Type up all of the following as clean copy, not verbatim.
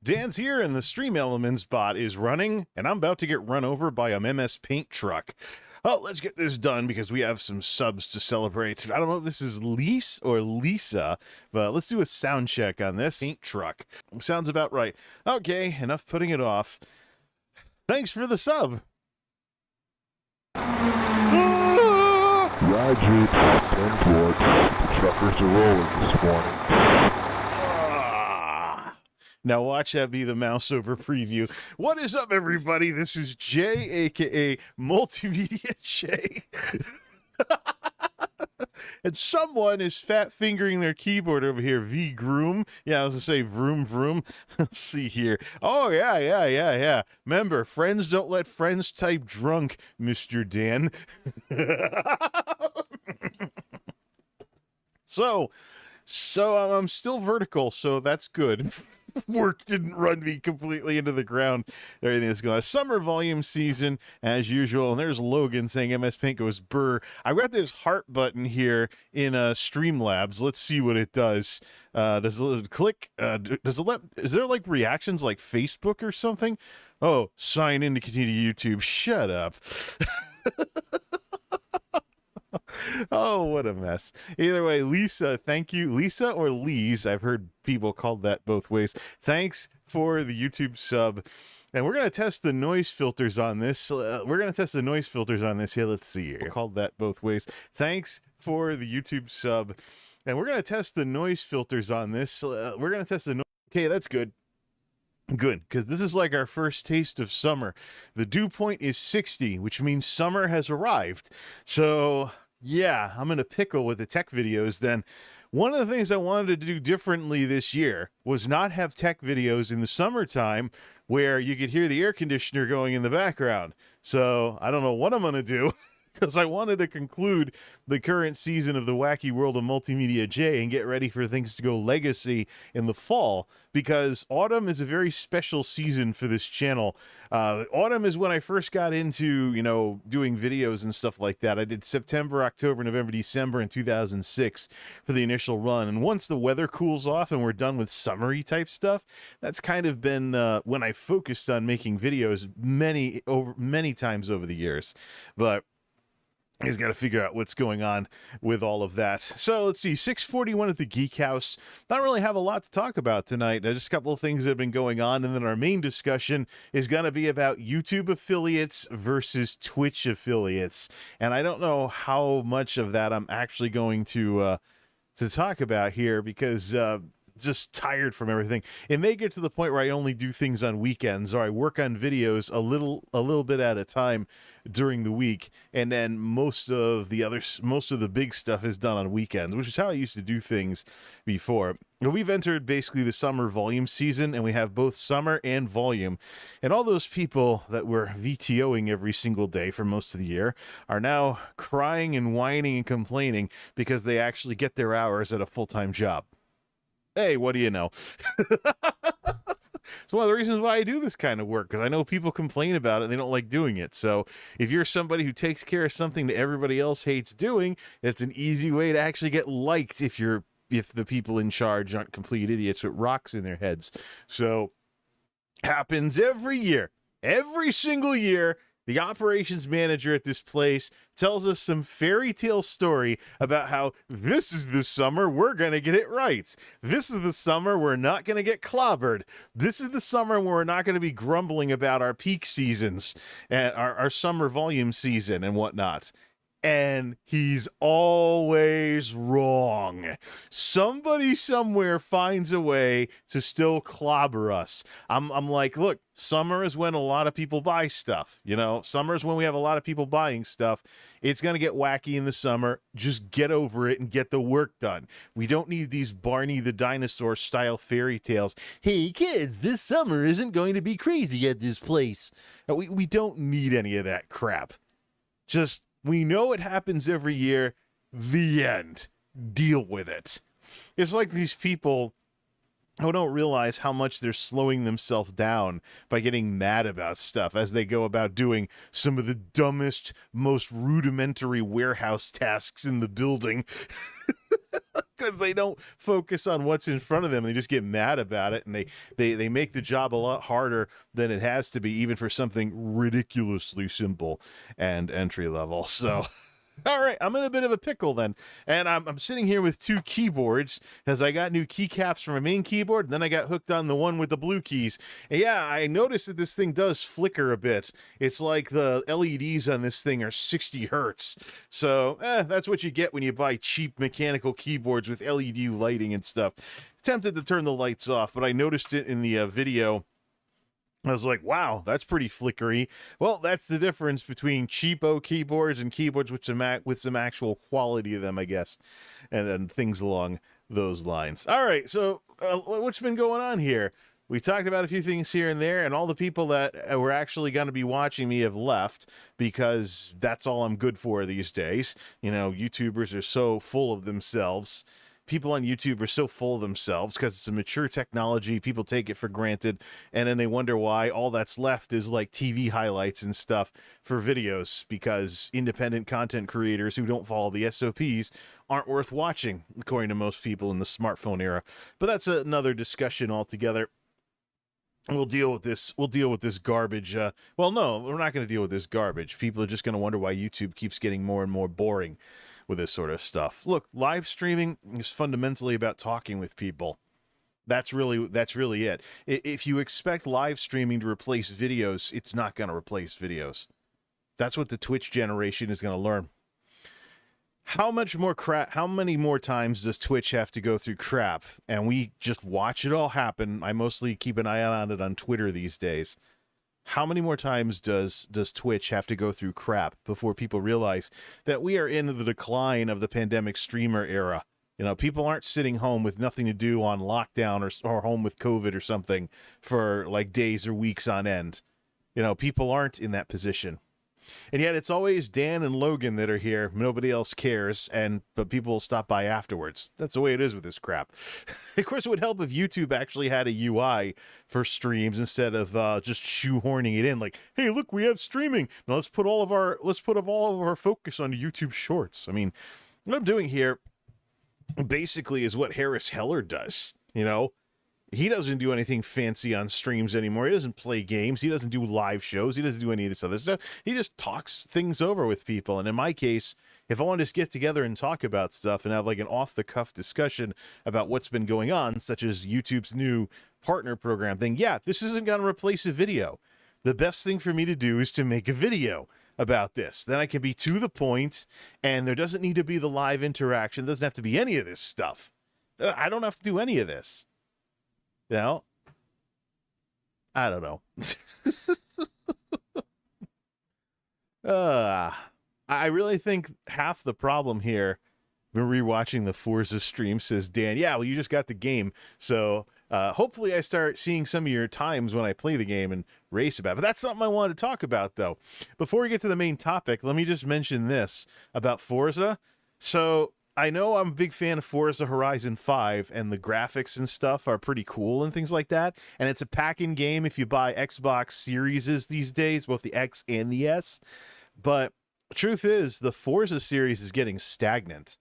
Dan's here and the Stream Elements bot is running, and I'm about to get run over by a MS Paint truck. Oh, let's get this done because we have some subs to celebrate. I don't know if this is Lise or Lisa, but let's do a sound check on this. Paint truck. Sounds about right. Okay, enough putting it off. Thanks for the sub. Roger, 10 towards. The truckers are rolling this morning. Now watch that be the mouse over preview. What is up, everybody? This is Jay, aka Multimedia Jay. And someone is fat fingering their keyboard over here. V Groom. Yeah, I was gonna say vroom vroom. Let's see here. Oh yeah. Remember, friends don't let friends type drunk, Mr. Dan. So I'm still vertical, so that's good. Work didn't run me completely into the ground. Everything is going on. Summer volume season, as usual. And there's Logan saying MS Paint goes burr. I got this heart button here in Streamlabs. Let's see what it does. Does it click? Does it let? Is there like reactions like Facebook or something? Oh, sign in to continue YouTube. Shut up. Oh, what a mess. Either way, Lisa, thank you. Lisa or Lise, I've heard people called that both ways. Thanks for the YouTube sub. And we're going to test the noise filters on this. Here, let's see here. Called that both ways. Thanks for the YouTube sub. And we're going to test the noise filters on this. Okay, that's good. Good, because this is like our first taste of summer. The dew point is 60, which means summer has arrived. So yeah, I'm in a pickle with the tech videos then. One of the things I wanted to do differently this year was not have tech videos in the summertime where you could hear the air conditioner going in the background. So I don't know what I'm going to do because I wanted to conclude the current season of the Wacky World of Multimedia J and get ready for things to go legacy in the fall, because autumn is a very special season for this channel. Autumn is when I first got into, doing videos and stuff like that. I did September, October, November, December in 2006 for the initial run. And once the weather cools off and we're done with summery type stuff, that's kind of been when I focused on making videos many times over the years. But he's got to figure out what's going on with all of that. So let's see, 6:41 at the Geek House. I don't really have a lot to talk about tonight. Just a couple of things that have been going on, and then our main discussion is going to be about YouTube affiliates versus Twitch affiliates. And I don't know how much of that I'm actually going to talk about here because just tired from everything. It may get to the point where I only do things on weekends, or I work on videos a little bit at a time during the week, and then most of the big stuff is done on weekends, which is how I used to do things before. We've entered basically the summer volume season, and we have both summer and volume, and all those people that were VTOing every single day for most of the year are now crying and whining and complaining because they actually get their hours at a full-time job. Hey, what do you know? It's one of the reasons why I do this kind of work, because I know people complain about it and they don't like doing it. So if you're somebody who takes care of something that everybody else hates doing, it's an easy way to actually get liked if the people in charge aren't complete idiots with rocks in their heads. So happens every year. Every single year, the operations manager at this place tells us some fairy tale story about how this is the summer we're going to get it right. This is the summer we're not going to get clobbered. This is the summer where we're not going to be grumbling about our peak seasons and our summer volume season and whatnot. And he's always wrong. Somebody somewhere finds a way to still clobber us. I'm like, look, summer is when a lot of people buy stuff. Summer is when we have a lot of people buying stuff. It's going to get wacky in the summer. Just get over it and get the work done. We don't need these Barney the Dinosaur style fairy tales. Hey kids, this summer isn't going to be crazy at this place. We don't need any of that crap. We know it happens every year. The end. Deal with it. It's like these people who don't realize how much they're slowing themselves down by getting mad about stuff as they go about doing some of the dumbest, most rudimentary warehouse tasks in the building. because they don't focus on what's in front of them. They just get mad about it, and they make the job a lot harder than it has to be, even for something ridiculously simple and entry level. So all right, I'm in a bit of a pickle then, and I'm sitting here with two keyboards as I got new keycaps for my main keyboard, and then I got hooked on the one with the blue keys. And yeah, I noticed that this thing does flicker a bit. It's like the LEDs on this thing are 60 hertz. So that's what you get when you buy cheap mechanical keyboards with LED lighting and stuff. Tempted to turn the lights off, but I noticed it in the video. I was like, wow, that's pretty flickery. Well, that's the difference between cheapo keyboards and keyboards with some actual quality to them, I guess, and things along those lines. All right, so what's been going on here? We talked about a few things here and there, and all the people that were actually going to be watching me have left because that's all I'm good for these days. You know, YouTubers are so full of themselves. People on YouTube are so full of themselves because it's a mature technology. People take it for granted, and then they wonder why all that's left is like TV highlights and stuff for videos, because independent content creators who don't follow the SOPs aren't worth watching, according to most people in the smartphone era. But that's another discussion altogether. We'll deal with this. We'll deal with this garbage. Well, no, we're not going to deal with this garbage. People are just going to wonder why YouTube keeps getting more and more boring with this sort of stuff. Look, live streaming is fundamentally about talking with people. That's really it. If you expect live streaming to replace videos, it's not going to replace videos. That's what the Twitch generation is going to learn. How many more times does Twitch have to go through crap? And we just watch it all happen. I mostly keep an eye on it on Twitter these days. How many more times does Twitch have to go through crap before people realize that we are in the decline of the pandemic streamer era? You know, people aren't sitting home with nothing to do on lockdown or home with COVID or something for like days or weeks on end. You know, people aren't in that position. And yet it's always Dan and Logan that are here. Nobody else cares, but people will stop by afterwards. That's the way it is with this crap. Of course, it would help if YouTube actually had a UI for streams instead of just shoehorning it in. Like, hey, look, we have streaming. Now let's put all of our focus on YouTube Shorts. I mean, what I'm doing here basically is what Harris Heller does. You know, he doesn't do anything fancy on streams anymore. He doesn't play games. He doesn't do live shows. He doesn't do any of this other stuff. He just talks things over with people. And in my case, if I want to just get together and talk about stuff and have like an off-the-cuff discussion about what's been going on, such as YouTube's new partner program thing, yeah, this isn't going to replace a video. The best thing for me to do is to make a video about this. Then I can be to the point, and there doesn't need to be the live interaction. There doesn't have to be any of this stuff. I don't have to do any of this. You know, I don't know. I really think half the problem here, we're rewatching the Forza stream, says Dan. Yeah, well, you just got the game. So hopefully I start seeing some of your times when I play the game and race about it. But that's something I wanted to talk about, though. Before we get to the main topic, let me just mention this about Forza. So I know I'm a big fan of Forza Horizon 5, and the graphics and stuff are pretty cool and things like that. And it's a pack-in game if you buy Xbox Series these days, both the X and the S. But the truth is, the Forza series is getting stagnant.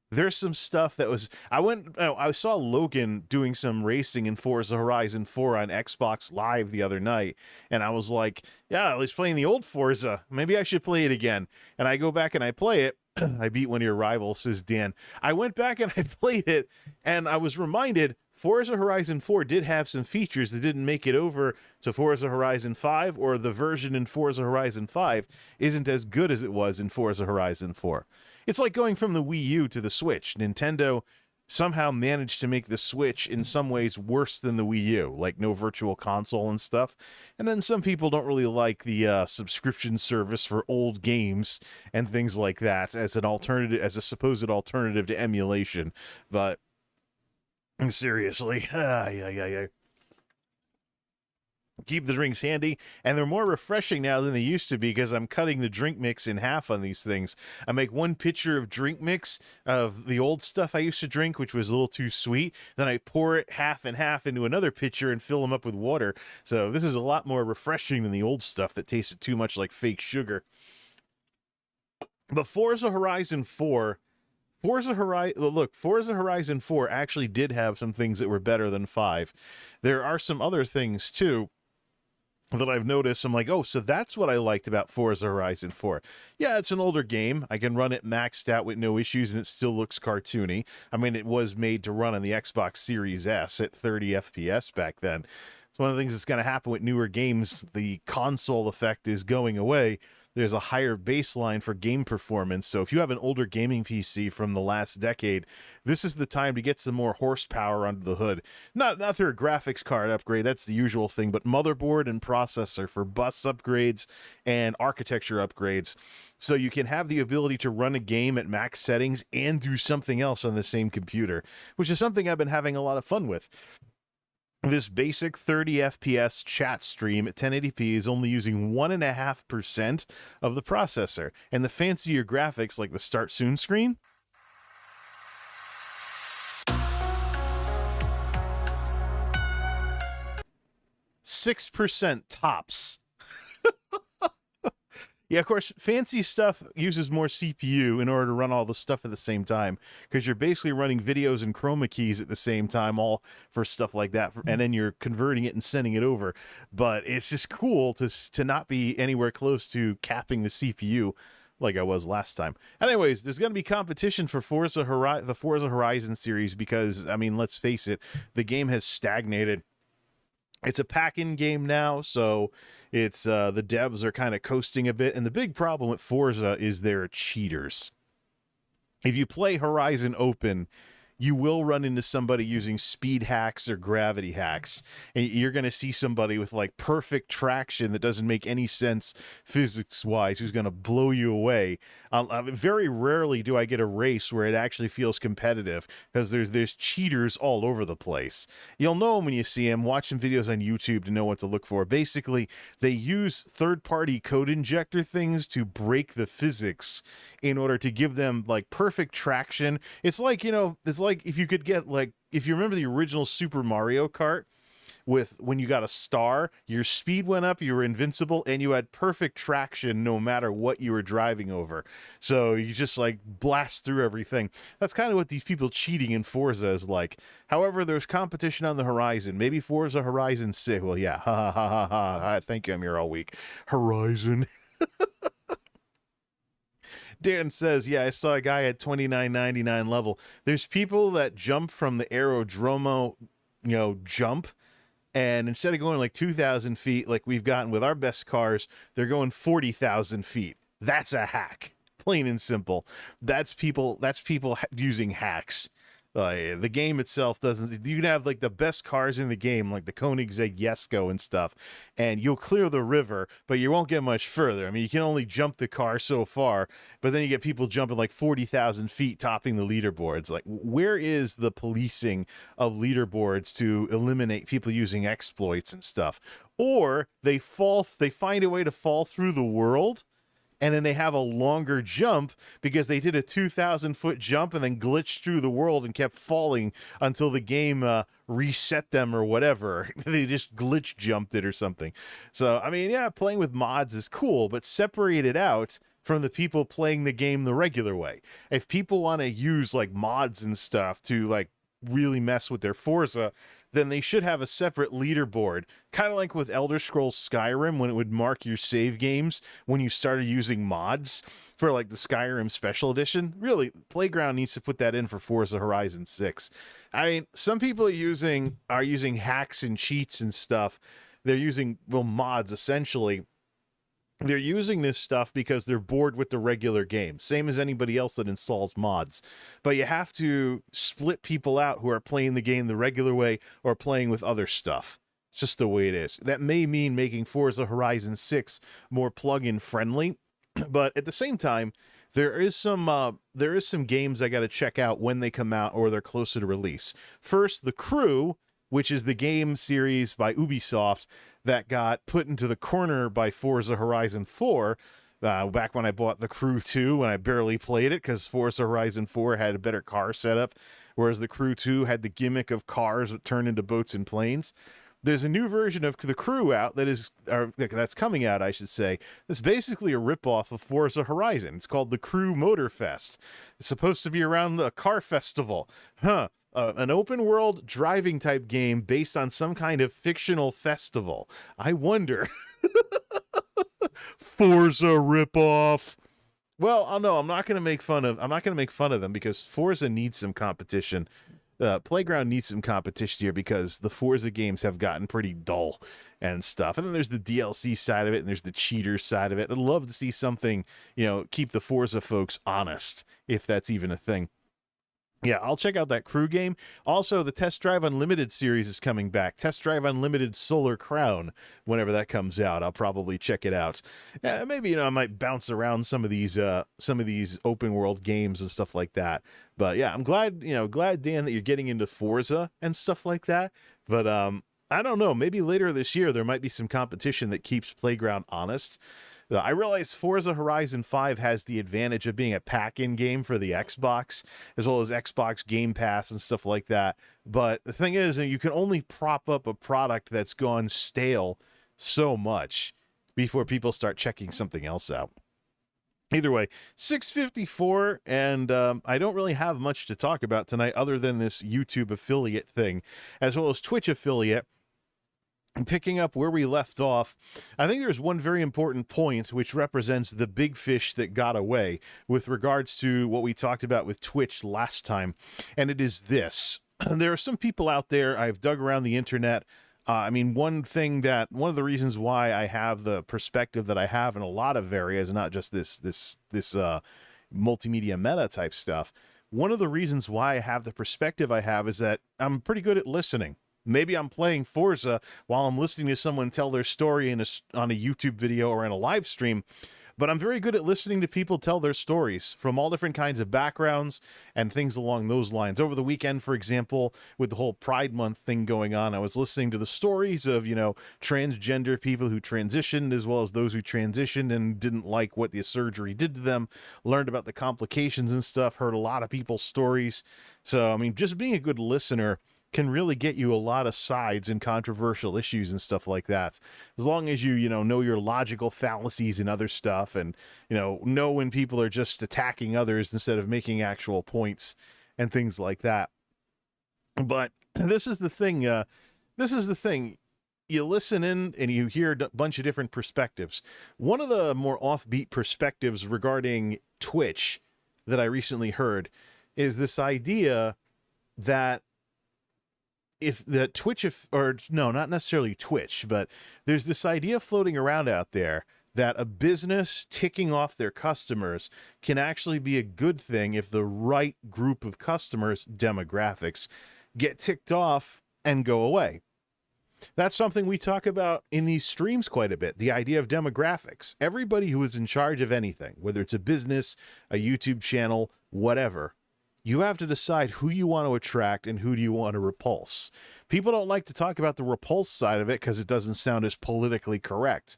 There's some stuff that was... I saw Logan doing some racing in Forza Horizon 4 on Xbox Live the other night, and I was like, yeah, I was playing the old Forza. Maybe I should play it again. And I go back and I play it. I beat one of your rivals, says Dan. I went back and I played it, and I was reminded Forza Horizon 4 did have some features that didn't make it over to Forza Horizon 5, or the version in Forza Horizon 5 isn't as good as it was in Forza Horizon 4. It's like going from the Wii U to the Switch. Nintendo somehow managed to make the Switch in some ways worse than the Wii U, like no virtual console and stuff. And then some people don't really like the subscription service for old games and things like that as an alternative, as a supposed alternative to emulation. But seriously, keep the drinks handy, and they're more refreshing now than they used to be because I'm cutting the drink mix in half on these things. I make one pitcher of drink mix of the old stuff I used to drink, which was a little too sweet. Then I pour it half and half into another pitcher and fill them up with water. So this is a lot more refreshing than the old stuff that tasted too much like fake sugar. But Forza Horizon 4 Forza Horizon 4 actually did have some things that were better than 5. There are some other things too that I've noticed. I'm like, oh, so that's what I liked about Forza Horizon 4. Yeah, it's an older game. I can run it maxed out with no issues, and it still looks cartoony. I mean, it was made to run on the Xbox Series S at 30 FPS back then. It's one of the things that's going to happen with newer games. The console effect is going away. There's a higher baseline for game performance. So if you have an older gaming PC from the last decade, this is the time to get some more horsepower under the hood. Not through a graphics card upgrade, that's the usual thing, but motherboard and processor for bus upgrades and architecture upgrades. So you can have the ability to run a game at max settings and do something else on the same computer, which is something I've been having a lot of fun with. This basic 30 FPS chat stream at 1080p is only using 1.5% of the processor. And the fancier graphics, like the Start Soon screen, %6 tops. Yeah, of course, fancy stuff uses more CPU in order to run all the stuff at the same time, because you're basically running videos and chroma keys at the same time, all for stuff like that, and then you're converting it and sending it over. But it's just cool to not be anywhere close to capping the CPU like I was last time. Anyways, there's going to be competition for the Forza Horizon series because, I mean, let's face it, the game has stagnated. It's a pack-in game now, so it's the devs are kind of coasting a bit, and the big problem with Forza is there are cheaters. If you play Horizon Open, you will run into somebody using speed hacks or gravity hacks, and you're going to see somebody with like perfect traction that doesn't make any sense physics-wise who's going to blow you away. Very rarely do I get a race where it actually feels competitive because there's cheaters all over the place. You'll know them when you see them. Watch some videos on YouTube to know what to look for. Basically, they use third-party code injector things to break the physics in order to give them like perfect traction. It's like, it's like if you could get like, if you remember the original Super Mario Kart, with when you got a star, your speed went up, you were invincible, and you had perfect traction no matter what you were driving over. So you just like blast through everything. That's kind of what these people cheating in Forza is like. However, there's competition on the horizon. Maybe Forza Horizon 6. Well, yeah, ha ha ha ha ha. Thank you, I'm here all week. Horizon. Dan says, yeah, I saw a guy at 29.99 level. There's people that jump from the Aerodromo, jump. And instead of going like 2,000 feet like we've gotten with our best cars, they're going 40,000 feet. That's a hack. Plain and simple. That's people using hacks. The game itself doesn't. You can have like the best cars in the game, like the Koenigsegg Jesko and stuff, and you'll clear the river, but you won't get much further. I mean, you can only jump the car so far, but then you get people jumping like 40,000 feet, topping the leaderboards. Like, where is the policing of leaderboards to eliminate people using exploits and stuff? Or they find a way to fall through the world, and then they have a longer jump because they did a 2,000-foot jump and then glitched through the world and kept falling until the game reset them or whatever. They just glitch jumped it or something. So, I mean, yeah, playing with mods is cool, but separate it out from the people playing the game the regular way. If people want to use like mods and stuff to like really mess with their Forza, then they should have a separate leaderboard, kind of like with Elder Scrolls Skyrim, when it would mark your save games when you started using mods for like the Skyrim Special Edition. Really, Playground needs to put that in for Forza Horizon 6. I mean, some people are using hacks and cheats and stuff. They're using, mods essentially. They're using this stuff because they're bored with the regular game, same as anybody else that installs mods. But you have to split people out who are playing the game the regular way or playing with other stuff. It's just the way it is. That may mean making Forza Horizon 6 more plug-in friendly, but at the same time, there is some games I got to check out when they come out or they're closer to release. First, The Crew, which is the game series by Ubisoft that got put into the corner by Forza Horizon 4 back when I bought The Crew 2, when I barely played it because Forza Horizon 4 had a better car setup, whereas The Crew 2 had the gimmick of cars that turned into boats and planes. there's a new version of The Crew out that's coming out, I should say. That's basically a ripoff of Forza Horizon. It's called The Crew Motorfest. It's supposed to be around a car festival. An open world driving type game based on some kind of fictional festival. I wonder. Forza ripoff. Well, no, I'm not going to make fun of them because Forza needs some competition. Playground needs some competition here because the Forza games have gotten pretty dull and stuff. And then there's the DLC side of it, and there's the cheaters side of it. I'd love to see something, keep the Forza folks honest, if that's even a thing. Yeah, I'll check out that Crew game. Also, the Test Drive Unlimited series is coming back. Test Drive Unlimited Solar Crown, whenever that comes out, I'll probably check it out. Maybe I might bounce around some of these open world games and stuff like that. But yeah, I'm glad Dan, that you're getting into Forza and stuff like that. But I don't know, maybe later this year there might be some competition that keeps Playground honest. I realize Forza Horizon 5 has the advantage of being a pack-in game for the Xbox, as well as Xbox Game Pass and stuff like that. But the thing is, you can only prop up a product that's gone stale so much before people start checking something else out. Either way, 6:54, and I don't really have much to talk about tonight other than this YouTube affiliate thing, as well as Twitch affiliate. Picking up where we left off, I think there's one very important point which represents the big fish that got away with regards to what we talked about with Twitch last time, and it is this. There are some people out there, I've dug around the internet. One of the reasons why I have the perspective that I have in a lot of areas, not just this multimedia meta type stuff, one of the reasons why I have the perspective I have is that I'm pretty good at listening. Maybe I'm playing Forza while I'm listening to someone tell their story on a YouTube video or in a live stream, but I'm very good at listening to people tell their stories from all different kinds of backgrounds and things along those lines. Over the weekend, for example, with the whole Pride Month thing going on, I was listening to the stories of, transgender people who transitioned, as well as those who transitioned and didn't like what the surgery did to them, learned about the complications and stuff, heard a lot of people's stories. So, just being a good listener can really get you a lot of sides in controversial issues and stuff like that. As long as you know your logical fallacies and other stuff, and know when people are just attacking others instead of making actual points and things like that. But this is the thing. You listen in and you hear a bunch of different perspectives. One of the more offbeat perspectives regarding Twitch that I recently heard is this idea that not necessarily Twitch, but there's this idea floating around out there that a business ticking off their customers can actually be a good thing if the right group of customers, demographics, get ticked off and go away. That's something we talk about in these streams quite a bit, the idea of demographics. Everybody who is in charge of anything, whether it's a business, a YouTube channel, whatever, you have to decide who you want to attract and who do you want to repulse. People don't like to talk about the repulse side of it because it doesn't sound as politically correct.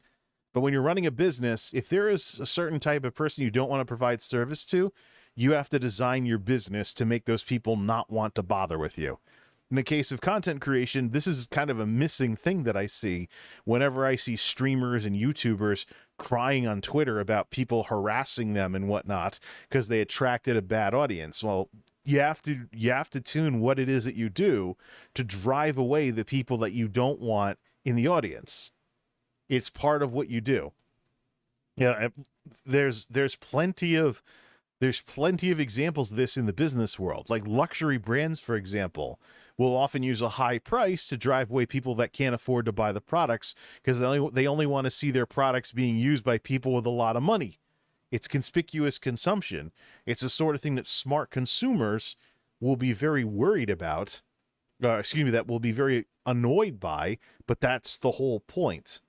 But when you're running a business, if there is a certain type of person you don't want to provide service to, you have to design your business to make those people not want to bother with you. In the case of content creation, this is kind of a missing thing that I see whenever I see streamers and YouTubers crying on Twitter about people harassing them and whatnot because they attracted a bad audience. Well, you have to tune what it is that you do to drive away the people that you don't want in the audience. It's part of what you do. Yeah, there's plenty of examples of this in the business world. Like luxury brands, for example, will often use a high price to drive away people that can't afford to buy the products because they only want to see their products being used by people with a lot of money. It's conspicuous consumption. It's the sort of thing that smart consumers will be very worried about, that will be very annoyed by, but that's the whole point.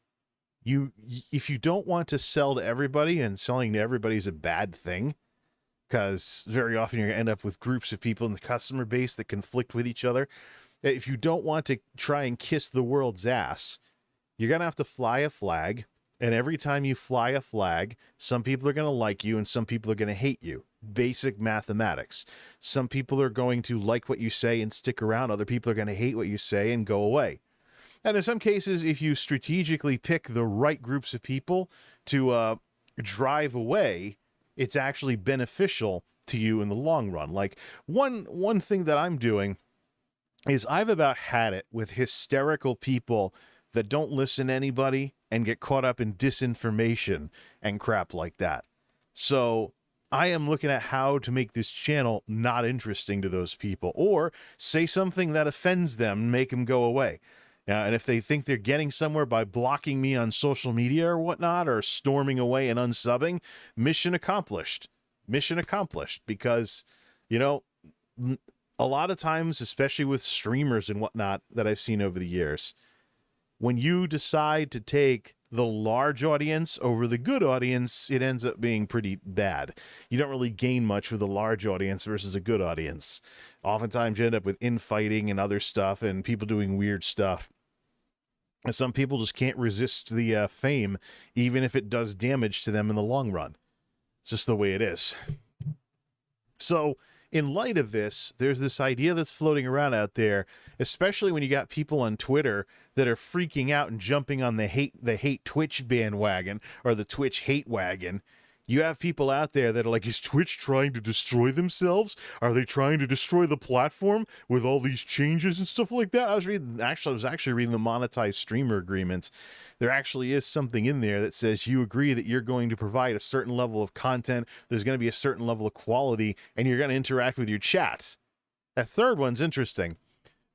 If you don't want to sell to everybody, and selling to everybody is a bad thing, because very often you're going to end up with groups of people in the customer base that conflict with each other. If you don't want to try and kiss the world's ass, you're going to have to fly a flag. And every time you fly a flag, some people are going to like you and some people are going to hate you. Basic mathematics. Some people are going to like what you say and stick around. Other people are going to hate what you say and go away. And in some cases, if you strategically pick the right groups of people to drive away, it's actually beneficial to you in the long run. Like one thing that I'm doing is I've about had it with hysterical people that don't listen to anybody and get caught up in disinformation and crap like that. So I am looking at how to make this channel not interesting to those people, or say something that offends them and make them go away. And if they think they're getting somewhere by blocking me on social media or whatnot, or storming away and unsubbing, mission accomplished. Mission accomplished. Because, you know, a lot of times, especially with streamers and whatnot that I've seen over the years, when you decide to take the large audience over the good audience, it ends up being pretty bad. You don't really gain much with a large audience versus a good audience. Oftentimes you end up with infighting and other stuff and people doing weird stuff. And some people just can't resist the fame, even if it does damage to them in the long run. It's just the way it is. So in light of this, there's this idea that's floating around out there, especially when you got people on Twitter that are freaking out and jumping on the hate Twitch bandwagon, or the Twitch hate wagon. You have people out there that are like, is Twitch trying to destroy themselves? Are they trying to destroy the platform with all these changes and stuff like that? I was actually reading the monetized streamer agreements. There actually is something in there that says you agree that you're going to provide a certain level of content, there's going to be a certain level of quality, and you're going to interact with your chats. That third one's interesting.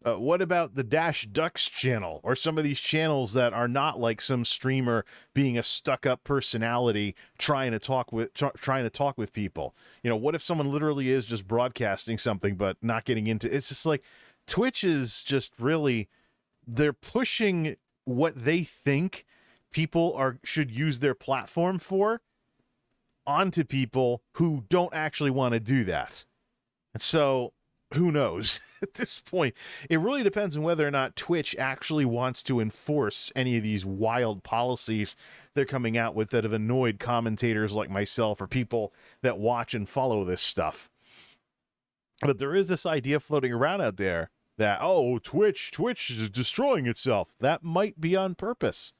What about the Dash Ducks channel, or some of these channels that are not like some streamer being a stuck-up personality trying to talk with people? You know, what if someone literally is just broadcasting something but not getting into it's just like Twitch is just really, they're pushing what they think people should use their platform for onto people who don't actually want to do that. And so who knows at this point? It really depends on whether or not Twitch actually wants to enforce any of these wild policies they're coming out with that have annoyed commentators like myself or people that watch and follow this stuff. But there is this idea floating around out there that, oh, Twitch is destroying itself. That might be on purpose.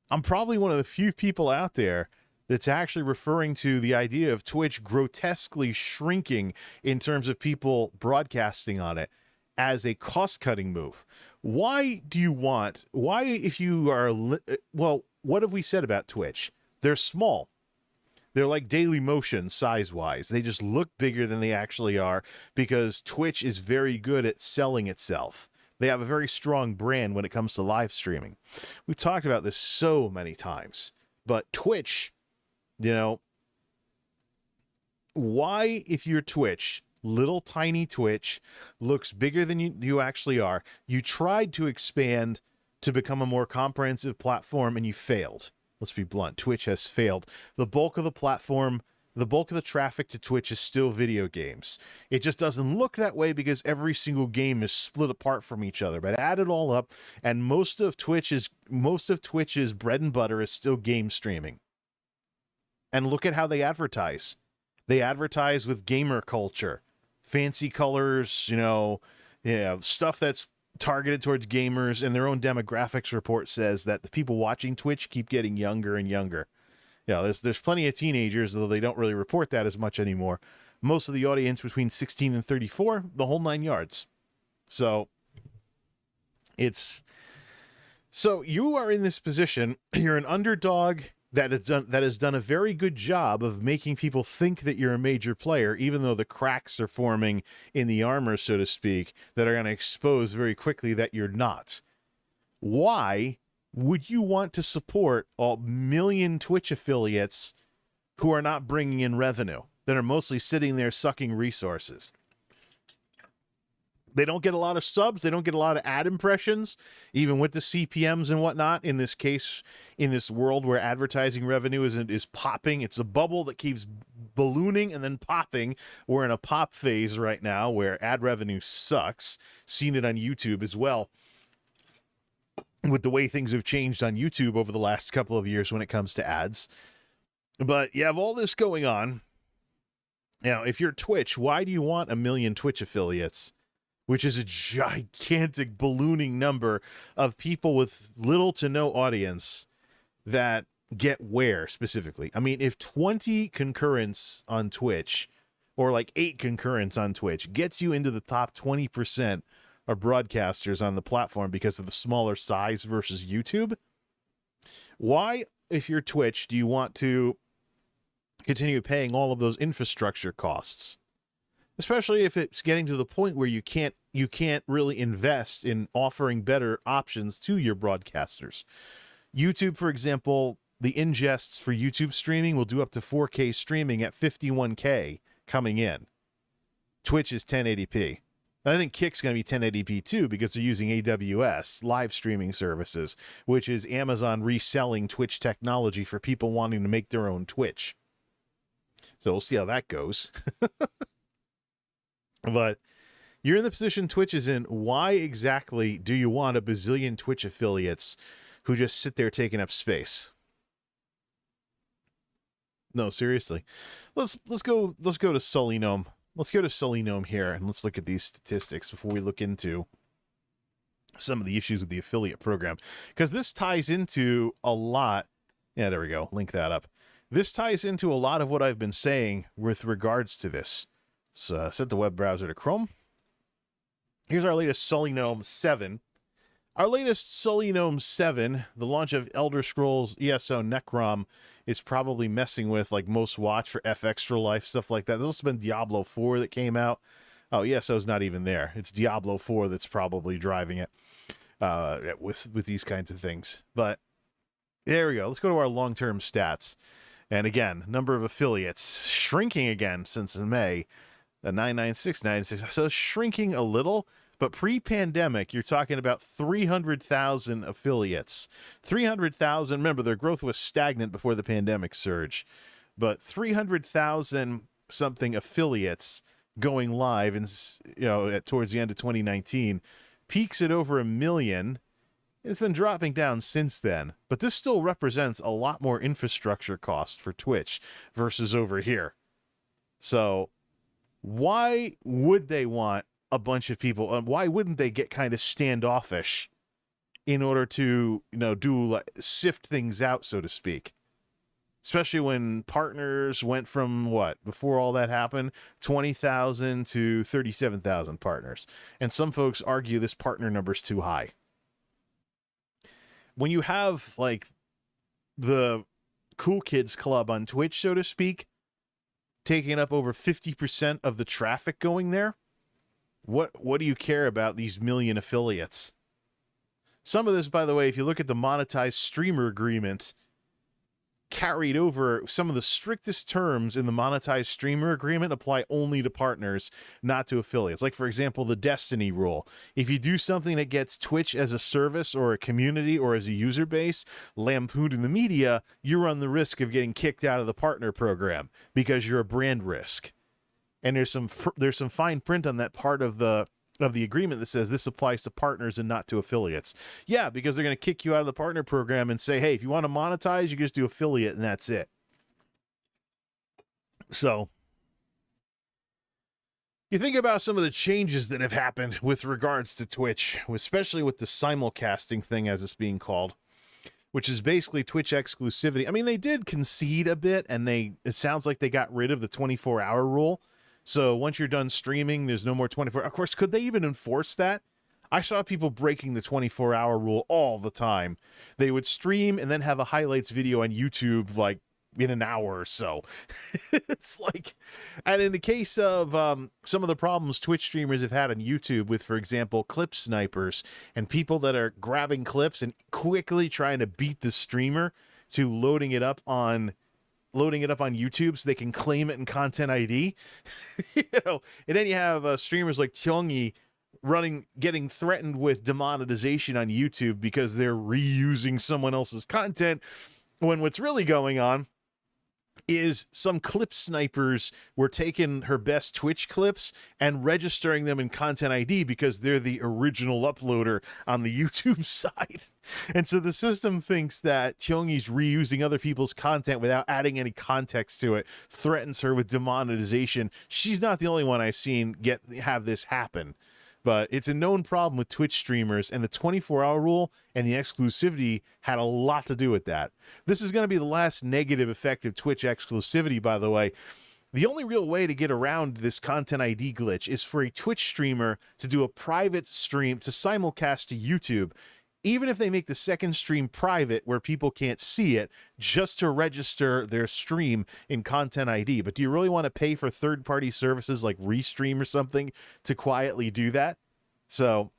I'm probably one of the few people out there that's actually referring to the idea of Twitch grotesquely shrinking in terms of people broadcasting on it as a cost-cutting move. Why, if you are, well, what have we said about Twitch? They're small. They're like Daily Motion size-wise. They just look bigger than they actually are because Twitch is very good at selling itself. They have a very strong brand when it comes to live streaming. We've talked about this so many times, but Twitch, you know, why, if your Twitch, little tiny Twitch, looks bigger than you actually are, you tried to expand to become a more comprehensive platform and you failed. Let's be blunt. Twitch has failed. The bulk of the platform, the bulk of the traffic to Twitch is still video games. It just doesn't look that way because every single game is split apart from each other. But add it all up, and most of Twitch's bread and butter is still game streaming. And look at how they advertise. They advertise with gamer culture, fancy colors, stuff that's targeted towards gamers, and their own demographics report says that the people watching Twitch keep getting younger and younger. There's plenty of teenagers, though they don't really report that as much anymore. Most of the audience between 16 and 34, the whole 9 yards. So you are in this position. You're an underdog that has done a very good job of making people think that you're a major player, even though the cracks are forming in the armor, so to speak, that are going to expose very quickly that you're not. Why would you want to support a million Twitch affiliates who are not bringing in revenue, that are mostly sitting there sucking resources? They don't get a lot of subs. They don't get a lot of ad impressions, even with the CPMs and whatnot. In this case, in this world where advertising revenue is popping, it's a bubble that keeps ballooning and then popping. We're in a pop phase right now where ad revenue sucks. Seen it on YouTube as well, with the way things have changed on YouTube over the last couple of years when it comes to ads. But you have all this going on. Now, if you're Twitch, why do you want a million Twitch affiliates which is a gigantic ballooning number of people with little to no audience that get where specifically. I mean, if 20 concurrents on Twitch or like 8 concurrents on Twitch gets you into the top 20% of broadcasters on the platform because of the smaller size versus YouTube, why, if you're Twitch, do you want to continue paying all of those infrastructure costs? Especially if it's getting to the point where you can't really invest in offering better options to your broadcasters. YouTube, for example, the ingests for YouTube streaming will do up to 4K streaming at 51K coming in. Twitch is 1080p. I think Kick's going to be 1080p too because they're using AWS, live streaming services, which is Amazon reselling Twitch technology for people wanting to make their own Twitch. So we'll see how that goes. But you're in the position Twitch is in. Why exactly do you want a bazillion Twitch affiliates who just sit there taking up space? No, seriously. Let's go to Sully Gnome. Let's go to Sully Gnome here and let's look at these statistics before we look into some of the issues with the affiliate program, because this ties into a lot. Yeah, there we go. Link that up. This ties into a lot of what I've been saying with regards to this. So set the web browser to Chrome. Here's our latest Sully Gnome 7. Our latest Sully Gnome 7, the launch of Elder Scrolls ESO Necrom, is probably messing with like most watch for F Extra Life, stuff like that. There's also been Diablo 4 that came out. Oh, ESO's not even there. It's Diablo 4 that's probably driving it with these kinds of things. But there we go. Let's go to our long-term stats. And again, number of affiliates shrinking again since May. 996. So shrinking a little, but pre-pandemic, you're talking about 300,000 affiliates. 300,000. Remember, their growth was stagnant before the pandemic surge, but 300,000 something affiliates going live, and towards the end of 2019, peaks at over 1 million. It's been dropping down since then, but this still represents a lot more infrastructure cost for Twitch versus over here. So why would they want a bunch of people? Why wouldn't they get kind of standoffish in order to, sift things out, so to speak? Especially when partners went from before all that happened, 20,000 to 37,000 partners. And some folks argue this partner number is too high. When you have like the Cool Kids Club on Twitch, so to speak, taking up over 50% of the traffic going there, what do you care about these million affiliates? Some of this, by the way, if you look at the monetized streamer agreement, carried over. Some of the strictest terms in the monetized streamer agreement apply only to partners, not to affiliates. Like, for example, the Destiny rule. If you do something that gets Twitch as a service or a community or as a user base lampooned in the media, you run the risk of getting kicked out of the partner program because you're a brand risk. And there's some fine print on that part of the agreement that says this applies to partners and not to affiliates. Yeah, because they're going to kick you out of the partner program and say, hey, if you want to monetize, you can just do affiliate and that's it. So you think about some of the changes that have happened with regards to Twitch, especially with the simulcasting thing, as it's being called, which is basically Twitch exclusivity. I mean, they did concede a bit, and it sounds like they got rid of the 24-hour rule. So once you're done streaming, there's no more 24. Of course, could they even enforce that? I saw people breaking the 24-hour rule all the time. They would stream and then have a highlights video on YouTube like in an hour or so. It's like, and in the case of some of the problems Twitch streamers have had on YouTube with, for example, clip snipers and people that are grabbing clips and quickly trying to beat the streamer to loading it up on YouTube so they can claim it in Content ID. And then you have streamers like Tyongi getting threatened with demonetization on YouTube because they're reusing someone else's content, when what's really going on is some clip snipers were taking her best Twitch clips and registering them in Content ID because they're the original uploader on the YouTube side. And so the system thinks that Tyongi's reusing other people's content without adding any context to it, threatens her with demonetization. She's not the only one I've seen have this happen. But it's a known problem with Twitch streamers, and the 24-hour rule and the exclusivity had a lot to do with that. This is going to be the last negative effect of Twitch exclusivity, by the way. The only real way to get around this content ID glitch is for a Twitch streamer to do a private stream to simulcast to YouTube, even if they make the second stream private where people can't see it, just to register their stream in Content ID. But do you really want to pay for third-party services like Restream or something to quietly do that? So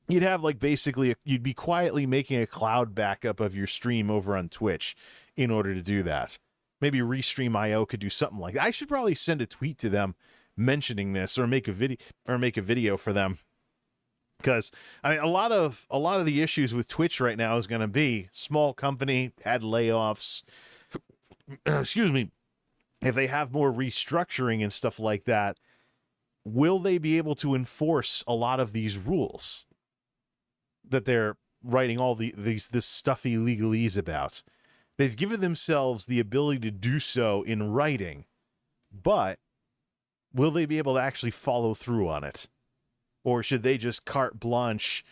you'd have like basically, you'd be quietly making a cloud backup of your stream over on Twitch in order to do that. Maybe Restream.io could do something like that. I should probably send a tweet to them mentioning this, or make a video for them. Because I mean, a lot of the issues with Twitch right now is going to be small company, had layoffs. Excuse me. If they have more restructuring and stuff like that, will they be able to enforce a lot of these rules that they're writing all this stuffy legalese about? They've given themselves the ability to do so in writing, but will they be able to actually follow through on it? Or should they just carte blanche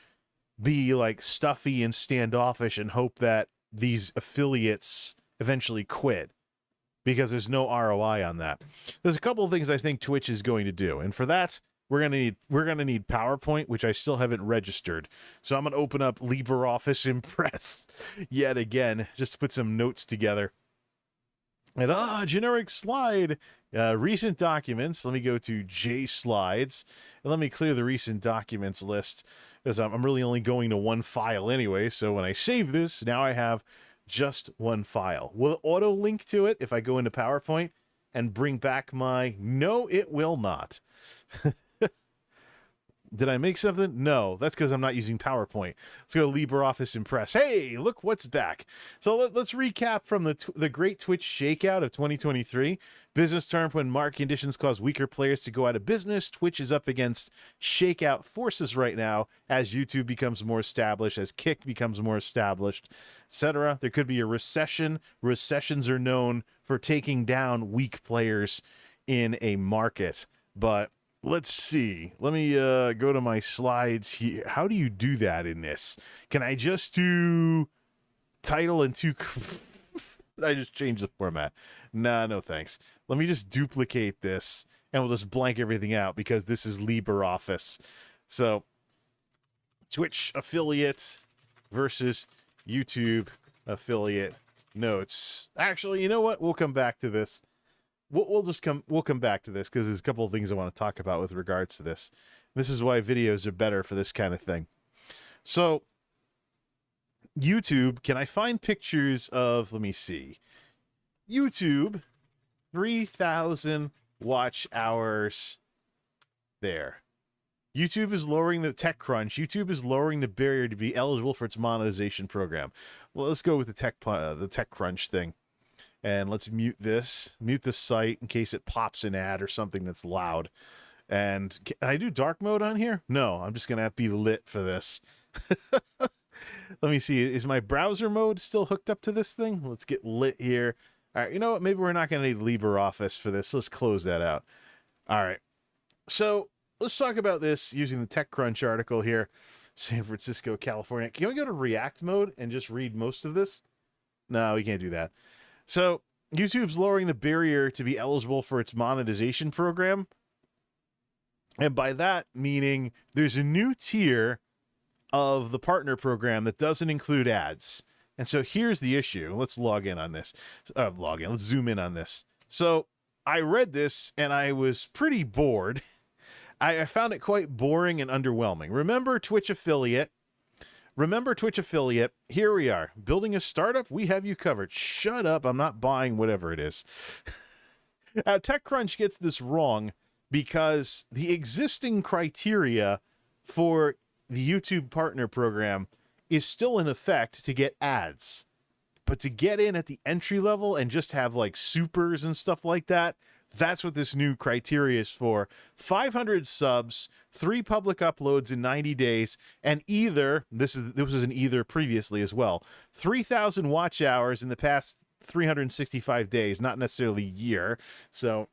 be like stuffy and standoffish and hope that these affiliates eventually quit? Because there's no ROI on that. There's a couple of things I think Twitch is going to do, and for that we're gonna need PowerPoint, which I still haven't registered. So I'm gonna open up LibreOffice Impress yet again just to put some notes together. And generic slide, recent documents. Let me go to J Slides, and let me clear the recent documents list, because I'm really only going to one file anyway. So when I save this, now I have just one file. Will it auto link to it if I go into PowerPoint and bring back my? No, it will not. Did I make something? No, that's because I'm not using PowerPoint. Let's go to LibreOffice Impress. Hey, look what's back. So let's recap from the great Twitch shakeout of 2023. Business term: when market conditions cause weaker players to go out of business. Twitch is up against shakeout forces right now as YouTube becomes more established, as Kick becomes more established, etc. There could be a recession. Recessions are known for taking down weak players in a market. But let's see. Let me go to my slides here. How do you do that in this? Can I just do title and two? I just change the format. Nah, no thanks. Let me just duplicate this, and we'll just blank everything out because this is LibreOffice. So, Twitch affiliate versus YouTube affiliate notes. Actually, you know what? We'll come back to this. We'll come back to this because there's a couple of things I want to talk about with regards to this. This is why videos are better for this kind of thing. So, YouTube, can I find pictures of, let me see. YouTube, 3,000 watch hours there. YouTube is lowering the TechCrunch. YouTube is lowering the barrier to be eligible for its monetization program. Well, let's go with the TechCrunch thing. And let's mute this, mute the site in case it pops an ad or something that's loud. And can I do dark mode on here? No, I'm just going to have to be lit for this. Let me see. Is my browser mode still hooked up to this thing? Let's get lit here. All right, you know what? Maybe we're not going to need LibreOffice for this. Let's close that out. All right. So let's talk about this using the TechCrunch article here. San Francisco, California. Can we go to React mode and just read most of this? No, we can't do that. So YouTube's lowering the barrier to be eligible for its monetization program. And by that, meaning there's a new tier of the partner program that doesn't include ads. And so here's the issue. Let's log in on this. Let's zoom in on this. So I read this and I was pretty bored. I found it quite boring and underwhelming. Remember Twitch affiliate? Here we are. Building a startup? We have you covered. Shut up. I'm not buying whatever it is. TechCrunch gets this wrong because the existing criteria for the YouTube partner program is still in effect to get ads. But to get in at the entry level and just have like supers and stuff like that, that's what this new criteria is for. 500 subs, 3 public uploads in 90 days, and either, this was an either previously as well, 3,000 watch hours in the past 365 days, not necessarily year. So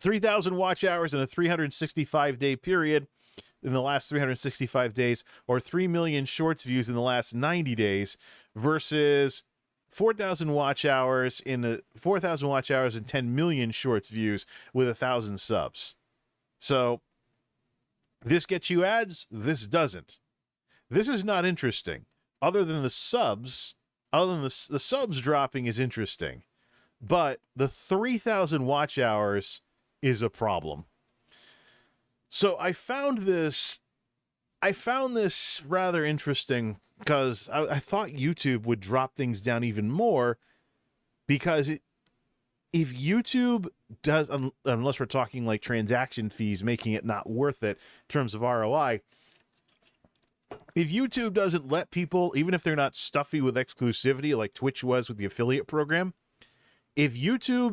3,000 watch hours in a 365-day period in the last 365 days, or 3 million shorts views in the last 90 days, versus 4,000 watch hours in 4,000 watch hours and 10 million shorts views with 1,000 subs. So this gets you ads, this doesn't. This is not interesting. Other than the subs, the subs dropping is interesting. But the 3,000 watch hours is a problem. So I found this rather interesting because I thought YouTube would drop things down even more, because if YouTube does, unless we're talking like transaction fees, making it not worth it in terms of ROI, if YouTube doesn't let people, even if they're not stuffy with exclusivity like Twitch was with the affiliate program, if YouTube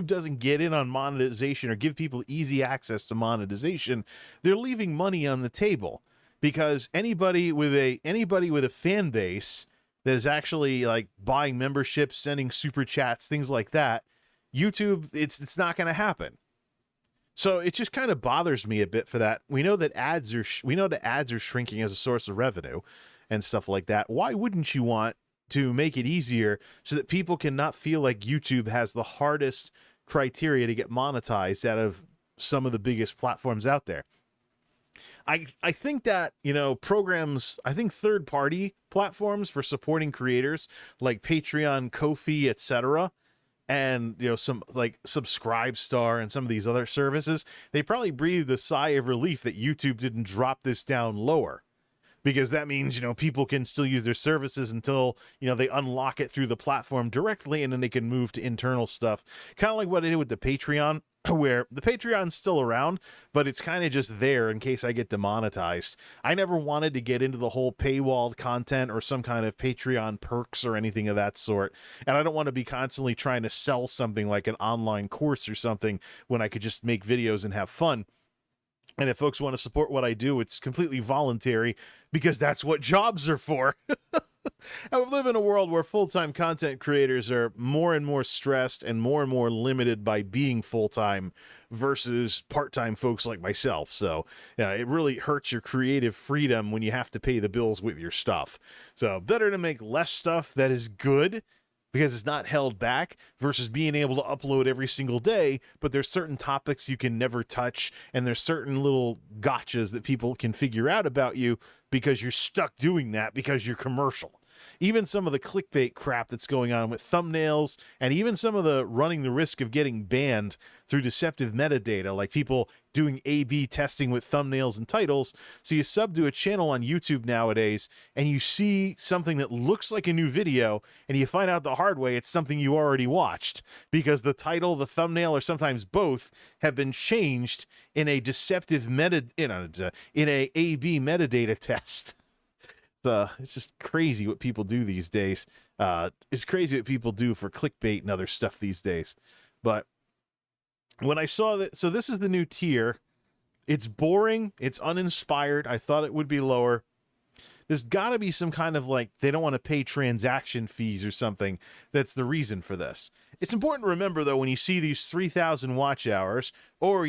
doesn't get in on monetization or give people easy access to monetization, they're leaving money on the table. Because anybody with a fan base that is actually like buying memberships, sending super chats, things like that, YouTube, it's not going to happen. So it just kind of bothers me a bit for that. We know that ads are shrinking as a source of revenue and stuff like that. Why wouldn't you want to make it easier so that people can not feel like YouTube has the hardest criteria to get monetized out of some of the biggest platforms out there? I think that, programs, I think third-party platforms for supporting creators like Patreon, Ko-fi, etc., and some like Subscribestar and some of these other services, they probably breathed a sigh of relief that YouTube didn't drop this down lower, because that means people can still use their services until they unlock it through the platform directly, and then they can move to internal stuff, kind of like what I did with the Patreon, where the Patreon's still around, but it's kind of just there in case I get demonetized. I never wanted to get into the whole paywalled content or some kind of Patreon perks or anything of that sort, and I don't want to be constantly trying to sell something like an online course or something when I could just make videos and have fun. And if folks want to support what I do, it's completely voluntary, because that's what jobs are for. And we live in a world where full-time content creators are more and more stressed and more limited by being full-time versus part-time folks like myself. So it really hurts your creative freedom when you have to pay the bills with your stuff. So better to make less stuff that is good, because it's not held back, versus being able to upload every single day, but there's certain topics you can never touch, and there's certain little gotchas that people can figure out about you because you're stuck doing that because you're commercial. Even some of the clickbait crap that's going on with thumbnails, and even some of the running the risk of getting banned through deceptive metadata, like people doing A/B testing with thumbnails and titles. So you sub to a channel on YouTube nowadays, and you see something that looks like a new video, and you find out the hard way it's something you already watched, because the title, the thumbnail, or sometimes both have been changed in a deceptive in a A/B metadata test. It's just crazy what people do these days. It's crazy what people do for clickbait and other stuff these days. But when I saw that, so this is the new tier. It's boring. It's uninspired. I thought it would be lower. There's got to be some kind of they don't want to pay transaction fees or something. That's the reason for this. It's important to remember, though, when you see these 3,000 watch hours or,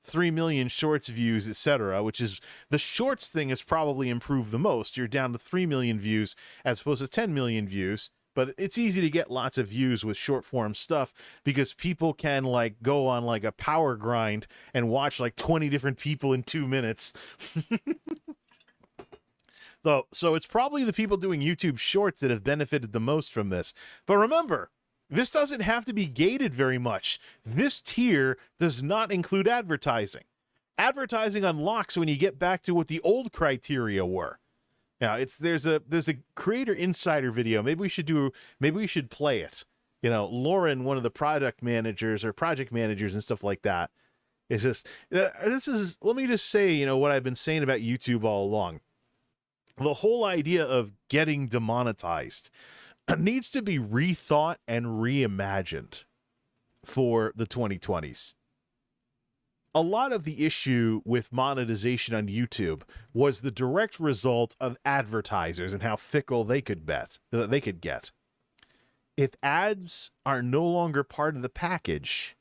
3 million shorts views, etc., which is the shorts thing has probably improved the most. You're down to 3 million views as opposed to 10 million views. But it's easy to get lots of views with short form stuff because people can go on a power grind and watch 20 different people in 2 minutes. So it's probably the people doing YouTube shorts that have benefited the most from this. But remember, this doesn't have to be gated very much. This tier does not include advertising. Advertising unlocks when you get back to what the old criteria were. Now, there's a creator insider video. Maybe we should play it. Lauren, one of the product managers or project managers and stuff like that, is just let me just say, what I've been saying about YouTube all along. The whole idea of getting demonetized needs to be rethought and reimagined for the 2020s. A lot of the issue with monetization on YouTube was the direct result of advertisers and how fickle they could get. If ads are no longer part of the package,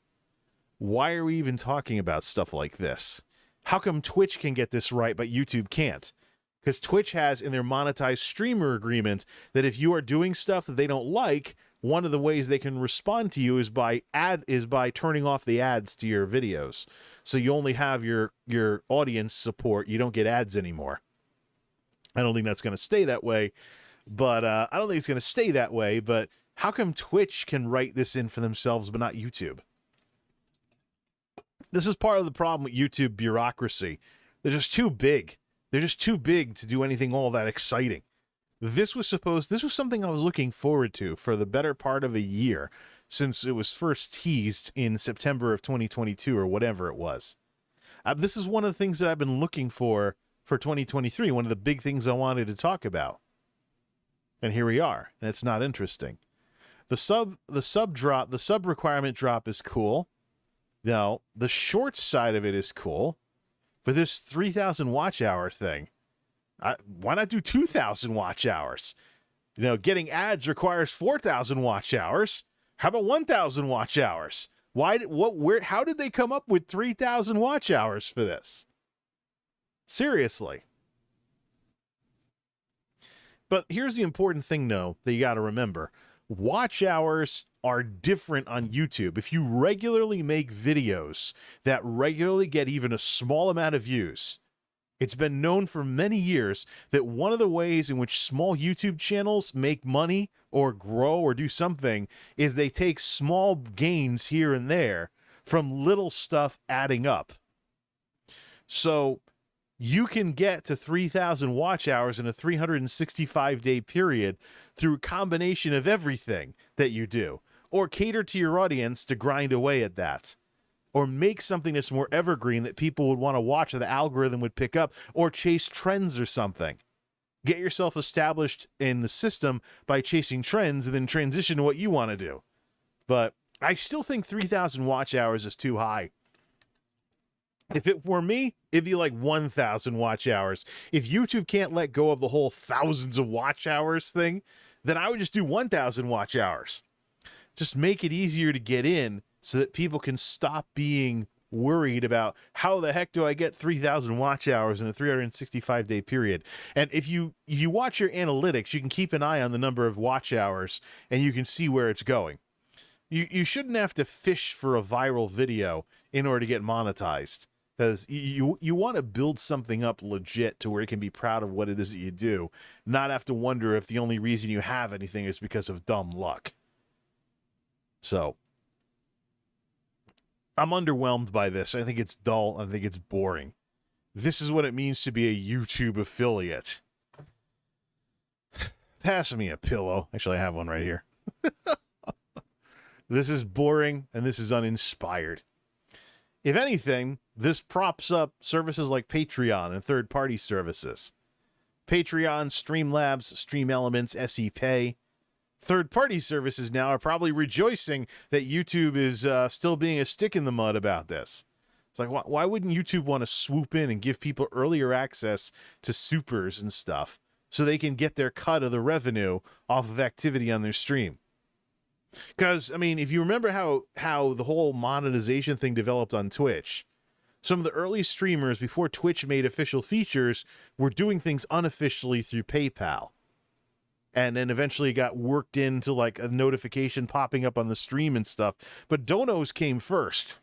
why are we even talking about stuff like this? How come Twitch can get this right, but YouTube can't? Because Twitch has in their monetized streamer agreement that if you are doing stuff that they don't like, one of the ways they can respond to you is by turning off the ads to your videos. So you only have your audience support. You don't get ads anymore. I don't think that's going to stay that way, but I don't think it's going to stay that way. But how come Twitch can write this in for themselves, but not YouTube? This is part of the problem with YouTube bureaucracy. They're just too big. They're just too big to do anything all that exciting. This was something I was looking forward to for the better part of a year, since it was first teased in September of 2022 or whatever it was. This is one of the things that I've been looking for 2023, one of the big things I wanted to talk about. And here we are, and it's not interesting. The sub requirement drop is cool. Now, the short side of it is cool, but this 3,000 watch hour thing, why not do 2,000 watch hours? You know, getting ads requires 4,000 watch hours. How about 1,000 watch hours? How did they come up with 3,000 watch hours for this? Seriously. But here's the important thing, though, that you got to remember. Watch hours are different on YouTube. If you regularly make videos that regularly get even a small amount of views, it's been known for many years that one of the ways in which small YouTube channels make money or grow or do something is they take small gains here and there from little stuff adding up. So you can get to 3,000 watch hours in a 365-day period through a combination of everything that you do, or cater to your audience to grind away at that, or make something that's more evergreen that people would want to watch, or the algorithm would pick up, or chase trends or something. Get yourself established in the system by chasing trends and then transition to what you want to do. But I still think 3,000 watch hours is too high. If it were me, it'd be like 1,000 watch hours. If YouTube can't let go of the whole thousands of watch hours thing, then I would just do 1,000 watch hours. Just make it easier to get in so that people can stop being worried about how the heck do I get 3,000 watch hours in a 365-day period. And if you watch your analytics, you can keep an eye on the number of watch hours and you can see where it's going. You shouldn't have to fish for a viral video in order to get monetized. Because you want to build something up legit to where you can be proud of what it is that you do, not have to wonder if the only reason you have anything is because of dumb luck. So, I'm underwhelmed by this. I think it's dull. I think it's boring. This is what it means to be a YouTube affiliate. Pass me a pillow. Actually, I have one right here. This is boring, and this is uninspired. If anything, this props up services like Patreon and third-party services. Patreon, Streamlabs, Stream Elements, SE Pay. Third-party services now are probably rejoicing that YouTube is still being a stick in the mud about this. It's like, why wouldn't YouTube want to swoop in and give people earlier access to supers and stuff so they can get their cut of the revenue off of activity on their stream? Because, I mean, if you remember how the whole monetization thing developed on Twitch, some of the early streamers before Twitch made official features were doing things unofficially through PayPal. And then eventually got worked into like a notification popping up on the stream and stuff. But donos came first.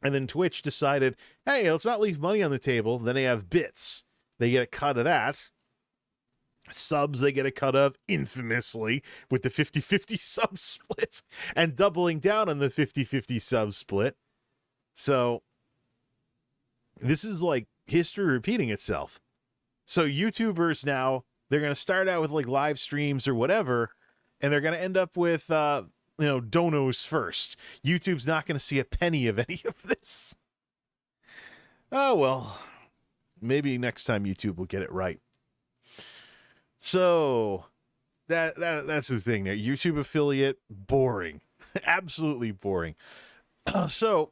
And then Twitch decided, hey, let's not leave money on the table. Then they have bits. They get a cut of that. Subs they get a cut of, infamously, with the 50-50 sub split. And doubling down on the 50-50 sub split. So, this is like history repeating itself. So YouTubers now, they're going to start out with like live streams or whatever, and they're going to end up with, donos first. YouTube's not going to see a penny of any of this. Oh, well, maybe next time YouTube will get it right. So that's the thing there. YouTube affiliate, boring. Absolutely boring. So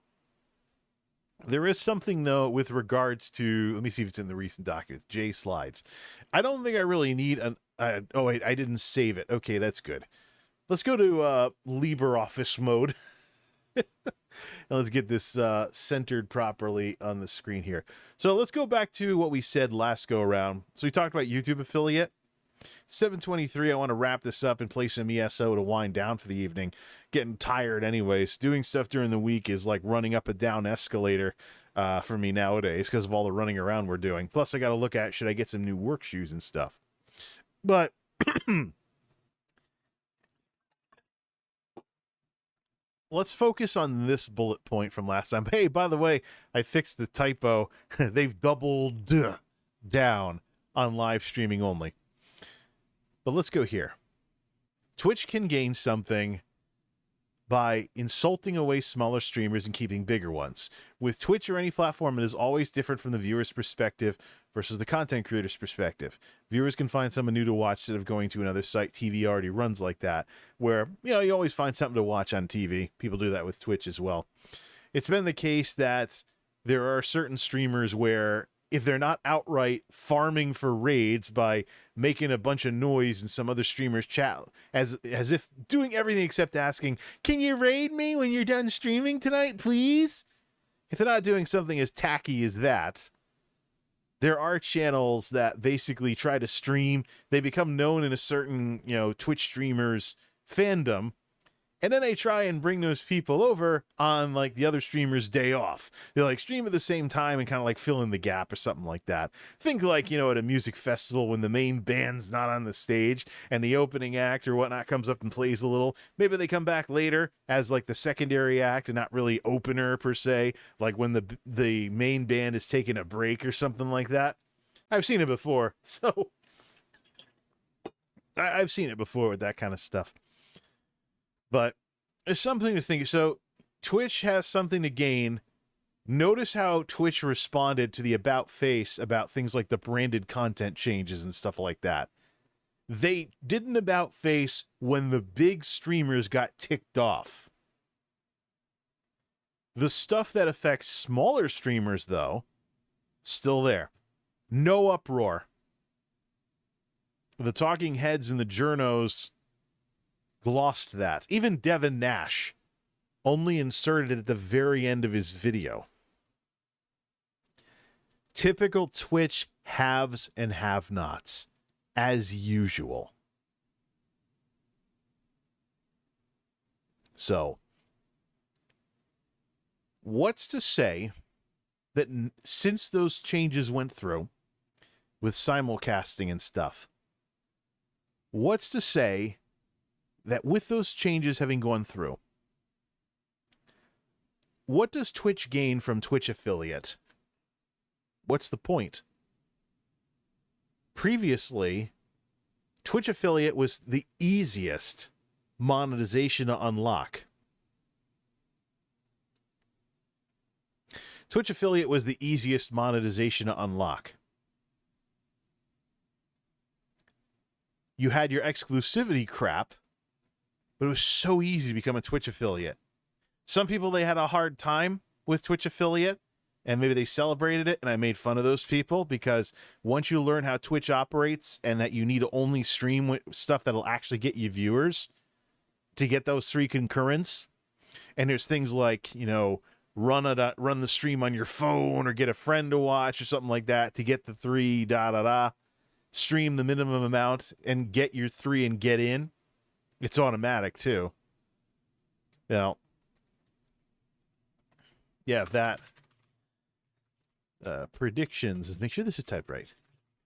there is something, though, with regards to, let me see if it's in the recent documents, J slides. I don't think I really need oh, wait, I didn't save it. Okay, that's good. Let's go to LibreOffice mode. And let's get this centered properly on the screen here. So let's go back to what we said last go around. So we talked about YouTube affiliate. 7:23. I want to wrap this up and play some ESO to wind down for the evening. Getting tired anyways. Doing stuff during the week is like running up a down escalator for me nowadays because of all the running around we're doing. Plus, I got to look at, should I get some new work shoes and stuff. But let's focus on this bullet point from last time. Hey, by the way, I fixed the typo. They've doubled down on live streaming only. But let's go here. Twitch can gain something by insulting away smaller streamers and keeping bigger ones. With Twitch or any platform, it is always different from the viewer's perspective versus the content creator's perspective. Viewers can find someone new to watch instead of going to another site. TV already runs like that, where, you know, you always find something to watch on TV. People do that with Twitch as well. It's been the case that there are certain streamers where if they're not outright farming for raids by making a bunch of noise in some other streamer's chat, as if doing everything except asking, can you raid me when you're done streaming tonight, please? If they're not doing something as tacky as that, there are channels that basically try to stream. They become known in a certain, you know, Twitch streamers fandom, and then they try and bring those people over on like the other streamer's day off. They like stream at the same time and kind of like fill in the gap or something like that. Think like, you know, at a music festival when the main band's not on the stage and the opening act or whatnot comes up and plays a little. Maybe they come back later as like the secondary act and not really opener per se, like when the main band is taking a break or something like that. I've seen it before. So I've seen it before with that kind of stuff. But it's something to think. So Twitch has something to gain. Notice how Twitch responded to the about face about things like the branded content changes and stuff like that. They didn't about face when the big streamers got ticked off. The stuff that affects smaller streamers, though, still there. No uproar. The talking heads and the journos glossed that. Even Devin Nash only inserted it at the very end of his video. Typical Twitch haves and have-nots, as usual. So, what's to say that since those changes went through with simulcasting and stuff, what's to say that with those changes having gone through, what does Twitch gain from Twitch affiliate? What's the point? Previously, Twitch affiliate was the easiest monetization to unlock. Twitch affiliate was the easiest monetization to unlock. You had your exclusivity crap, but it was so easy to become a Twitch affiliate. Some people, they had a hard time with Twitch affiliate, and maybe they celebrated it, and I made fun of those people, because once you learn how Twitch operates and that you need to only stream with stuff that'll actually get you viewers to get those 3 concurrents, and there's things like, you know, run the stream on your phone or get a friend to watch or something like that to get the 3 stream the minimum amount and get your 3 and get in. It's automatic too. Now, yeah, that predictions. Make sure this is typed right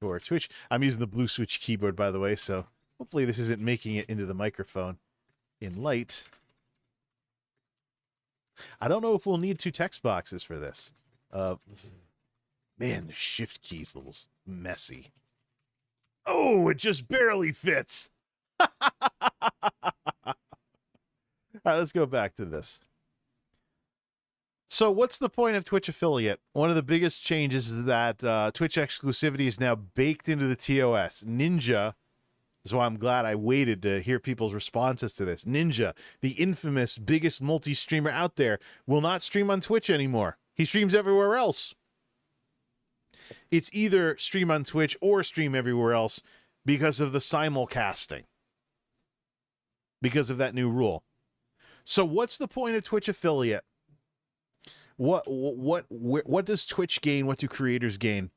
for Twitch. I'm using the blue switch keyboard, by the way, so hopefully this isn't making it into the microphone in light. I don't know if we'll need 2 text boxes for this. Man, the shift key's a little messy. Oh, it just barely fits. All right, let's go back to this. So what's the point of Twitch affiliate? One of the biggest changes is that Twitch exclusivity is now baked into the TOS. Ninja, that's why I'm glad I waited to hear people's responses to this. Ninja, the infamous biggest multi-streamer out there, will not stream on Twitch anymore. He streams everywhere else. It's either stream on Twitch or stream everywhere else because of the simulcasting. Because of that new rule. So what's the point of Twitch affiliate? What does Twitch gain? What do creators gain?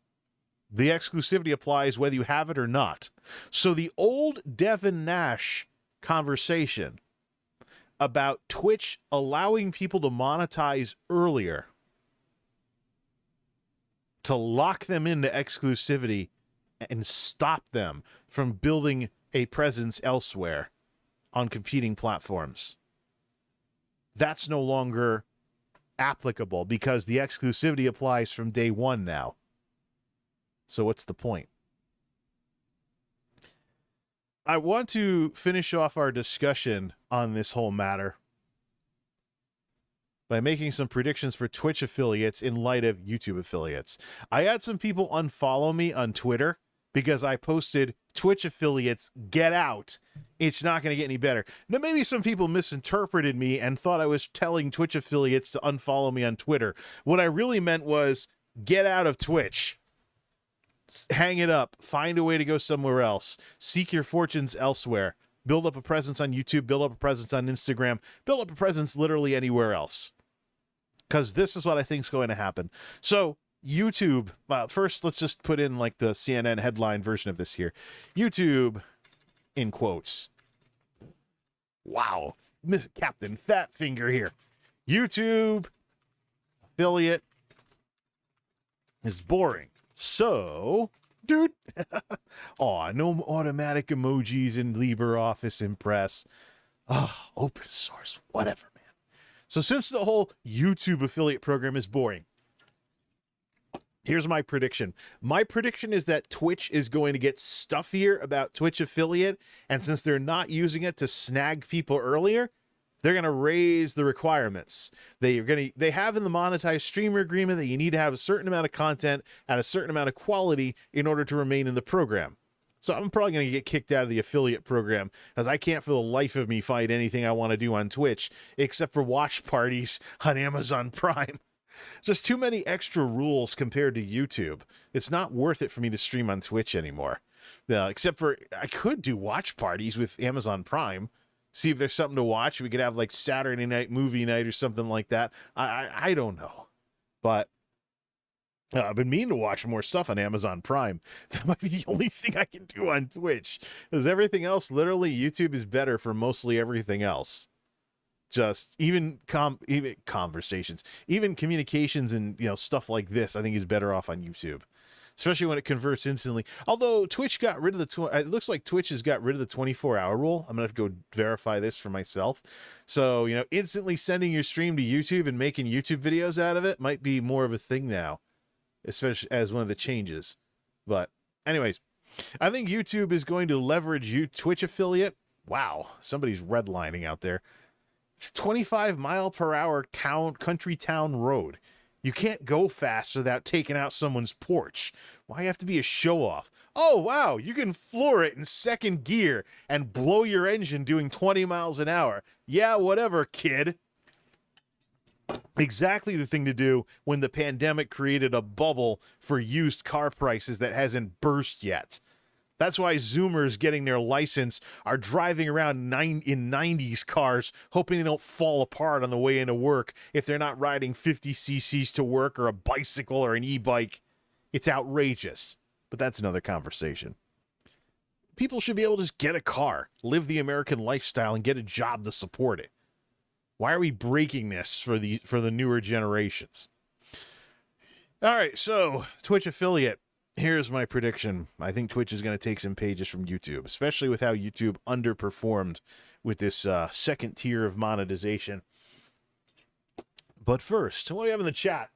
The exclusivity applies whether you have it or not. So the old Devin Nash conversation about Twitch allowing people to monetize earlier, to lock them into exclusivity and stop them from building a presence elsewhere on competing platforms, that's no longer applicable because the exclusivity applies from day one now. So what's the point? I want to finish off our discussion on this whole matter by making some predictions for Twitch affiliates in light of YouTube affiliates. I had some people unfollow me on Twitter because I posted Twitch affiliates, get out. It's not going to get any better. Now, maybe some people misinterpreted me and thought I was telling Twitch affiliates to unfollow me on Twitter. What I really meant was get out of Twitch. Hang it up. Find a way to go somewhere else. Seek your fortunes elsewhere. Build up a presence on YouTube. Build up a presence on Instagram. Build up a presence literally anywhere else. Because this is what I think is going to happen. So YouTube, first let's just put in like the CNN headline version of this here. YouTube, in quotes. Wow. Miss Captain Fat Finger here. YouTube affiliate is boring. So, dude, oh, no automatic emojis in LibreOffice Impress. Oh, open source, whatever, man. So since the whole YouTube affiliate program is boring, here's my prediction. My prediction is that Twitch is going to get stuffier about Twitch affiliate, and since they're not using it to snag people earlier, they're going to raise the requirements. They have in the monetized streamer agreement that you need to have a certain amount of content at a certain amount of quality in order to remain in the program. So I'm probably going to get kicked out of the affiliate program because I can't for the life of me find anything I want to do on Twitch except for watch parties on Amazon Prime. Just too many extra rules compared to YouTube. It's not worth it for me to stream on Twitch anymore. Except for I could do watch parties with Amazon Prime. See if there's something to watch. We could have like Saturday night movie night or something like that. I don't know. But I've been meaning to watch more stuff on Amazon Prime. That might be the only thing I can do on Twitch. Because everything else, literally, YouTube is better for mostly everything else. Just even conversations, even communications and stuff like this, I think is better off on YouTube. Especially when it converts instantly. Although Twitch got rid of it looks like Twitch has got rid of the 24-hour rule. I'm going to have to go verify this for myself. So, instantly sending your stream to YouTube and making YouTube videos out of it might be more of a thing now, especially as one of the changes. But anyways, I think YouTube is going to leverage Twitch affiliate. Wow, somebody's redlining out there. It's 25-mile-per-hour country town road. You can't go fast without taking out someone's porch. Why have to be a show-off? Oh, wow, you can floor it in second gear and blow your engine doing 20 miles an hour. Yeah, whatever, kid. Exactly the thing to do when the pandemic created a bubble for used car prices that hasn't burst yet. That's why Zoomers getting their license are driving around in 90s cars, hoping they don't fall apart on the way into work if they're not riding 50 cc's to work or a bicycle or an e-bike. It's outrageous, but that's another conversation. People should be able to just get a car, live the American lifestyle, and get a job to support it. Why are we breaking this for the newer generations? All right, so Twitch affiliate. Here's my prediction. I think Twitch is going to take some pages from YouTube, especially with how YouTube underperformed with this second tier of monetization. But first, what do we have in the chat?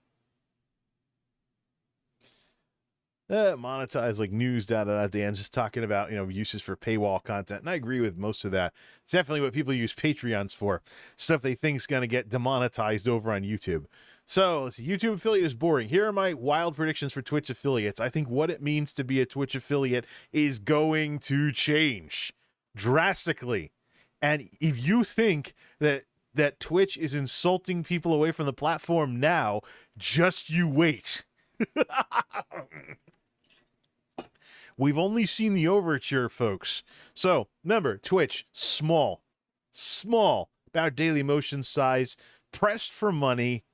Monetize like news, Dan's just talking about, uses for paywall content. And I agree with most of that. It's definitely what people use Patreons for. Stuff they think is going to get demonetized over on YouTube. So let's see. YouTube affiliate is boring. Here are my wild predictions for Twitch affiliates. I think what it means to be a Twitch affiliate is going to change drastically. And if you think that Twitch is insulting people away from the platform now, just you wait. We've only seen the overture, folks. So remember, Twitch, small, about Daily Motion's size, pressed for money,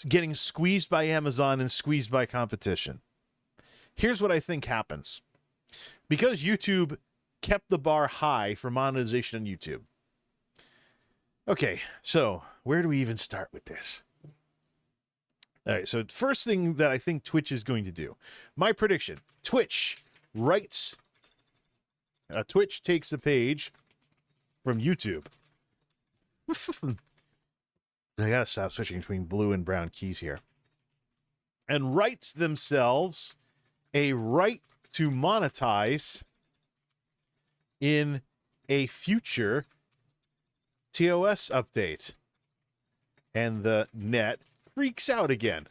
getting squeezed by Amazon and squeezed by competition. Here's what I think happens. Because YouTube kept the bar high for monetization on YouTube. Okay, so where do we even start with this? All right, so first thing that I think Twitch is going to do. My prediction, Twitch takes a page from YouTube. I gotta stop switching between blue and brown keys here. And writes themselves a right to monetize in a future TOS update. And the net freaks out again.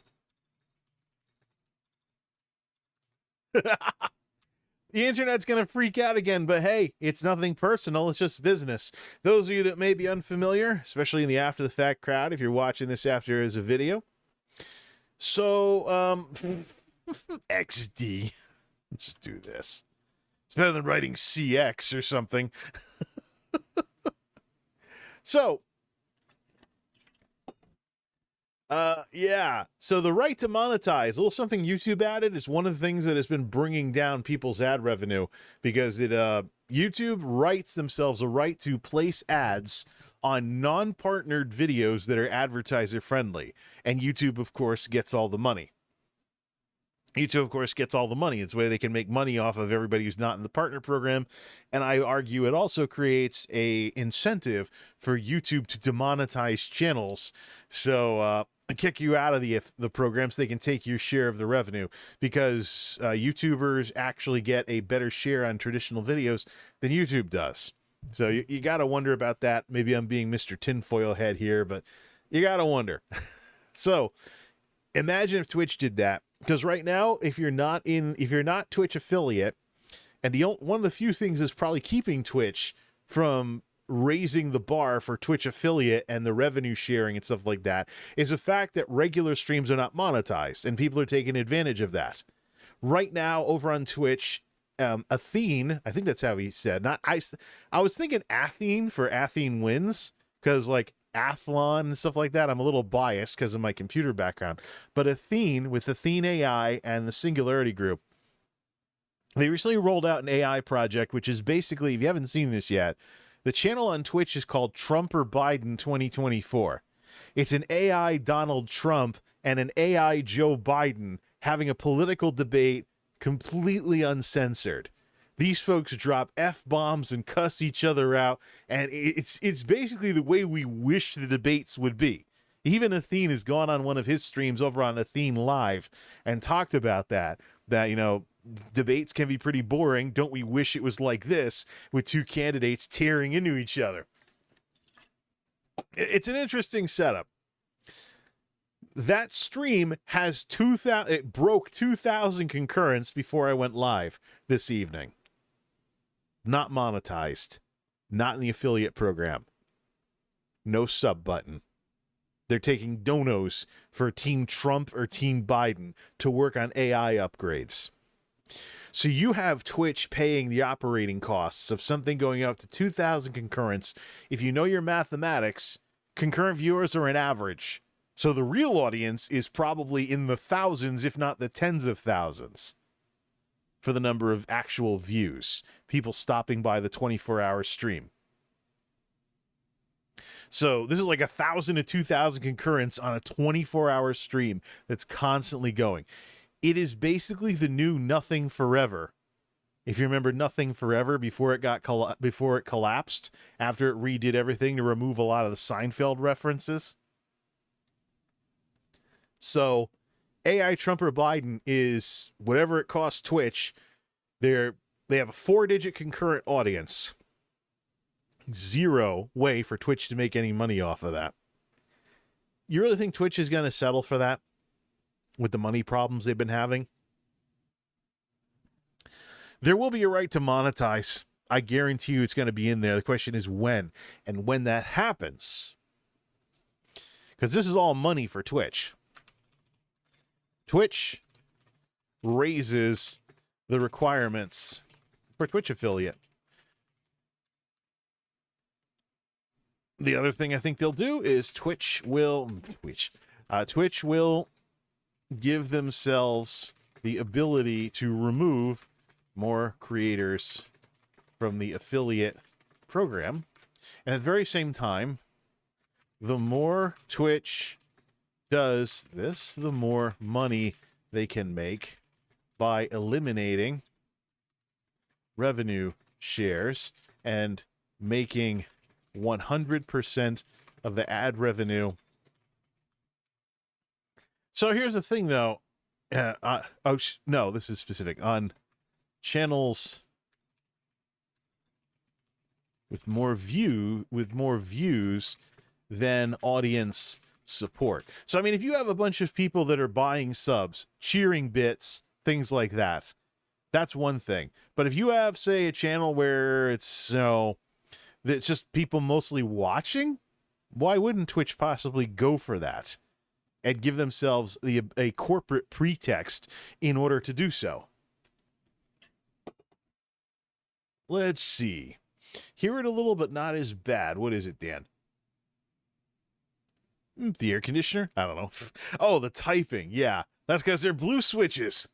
The internet's going to freak out again, but hey, it's nothing personal. It's just business. Those of you that may be unfamiliar, especially in the after the fact crowd, if you're watching this after as a video. So, XD. Let's just do this. It's better than writing CX or something. So, yeah. So the right to monetize, a little something YouTube added, is one of the things that has been bringing down people's ad revenue because it, YouTube writes themselves a right to place ads on non-partnered videos that are advertiser friendly. And YouTube, of course, gets all the money. YouTube, of course, gets all the money. It's where they can make money off of everybody who's not in the partner program. And I argue it also creates a incentive for YouTube to demonetize channels. So, kick you out of the program so they can take your share of the revenue, because YouTubers actually get a better share on traditional videos than YouTube does. So you got to wonder about that. Maybe I'm being Mr. Tinfoil Head here, but you got to wonder. So imagine if Twitch did that, because right now, if you're not Twitch affiliate, and one of the few things that's probably keeping Twitch from raising the bar for Twitch affiliate and the revenue sharing and stuff like that is the fact that regular streams are not monetized, and people are taking advantage of that. Right now, over on Twitch, Athene, I think that's how he said, I was thinking Athene for Athene wins, because like Athlon and stuff like that, I'm a little biased because of my computer background, but Athene, with Athene AI and the Singularity Group, they recently rolled out an AI project, which is basically, if you haven't seen this yet, the channel on Twitch is called Trump or Biden 2024. It's an AI Donald Trump and an AI Joe Biden having a political debate completely uncensored. These folks drop F-bombs and cuss each other out, and it's basically the way we wish the debates would be. Even Athene has gone on one of his streams over on Athene Live and talked about that, you know, debates can be pretty boring. Don't we wish it was like this, with two candidates tearing into each other? It's an interesting setup. That stream has 2,000. It broke 2,000 concurrents before I went live this evening. Not monetized. Not in the affiliate program. No sub button. They're taking donos for Team Trump or Team Biden to work on AI upgrades. So you have Twitch paying the operating costs of something going up to 2,000 concurrents. If you know your mathematics, concurrent viewers are an average. So the real audience is probably in the thousands, if not the tens of thousands, for the number of actual views. People stopping by the 24-hour stream. So this is like 1,000 to 2,000 concurrents on a 24-hour stream that's constantly going. It is basically the new Nothing Forever. If you remember Nothing Forever before it collapsed, after it redid everything to remove a lot of the Seinfeld references. So AI Trump or Biden is whatever it costs Twitch. They have a 4-digit concurrent audience. Zero way for Twitch to make any money off of that. You really think Twitch is going to settle for that? With the money problems they've been having? There will be a right to monetize. I guarantee you it's going to be in there. The question is when. And when that happens, because this is all money for Twitch. Twitch raises the requirements for Twitch affiliate. The other thing I think they'll do is Twitch will give themselves the ability to remove more creators from the affiliate program. And at the very same time, the more Twitch does this, the more money they can make by eliminating revenue shares and making 100% of the ad revenue. So here's the thing, though. No, this is specific on channels with more views than audience support. So I mean, if you have a bunch of people that are buying subs, cheering bits, things like that, that's one thing. But if you have, say, a channel where it's, it's just people mostly watching, why wouldn't Twitch possibly go for that and give themselves a corporate pretext in order to do so? Let's see. Hear it a little, but not as bad. What is it, Dan? The air conditioner? I don't know. Oh, the typing. Yeah, that's because they're blue switches.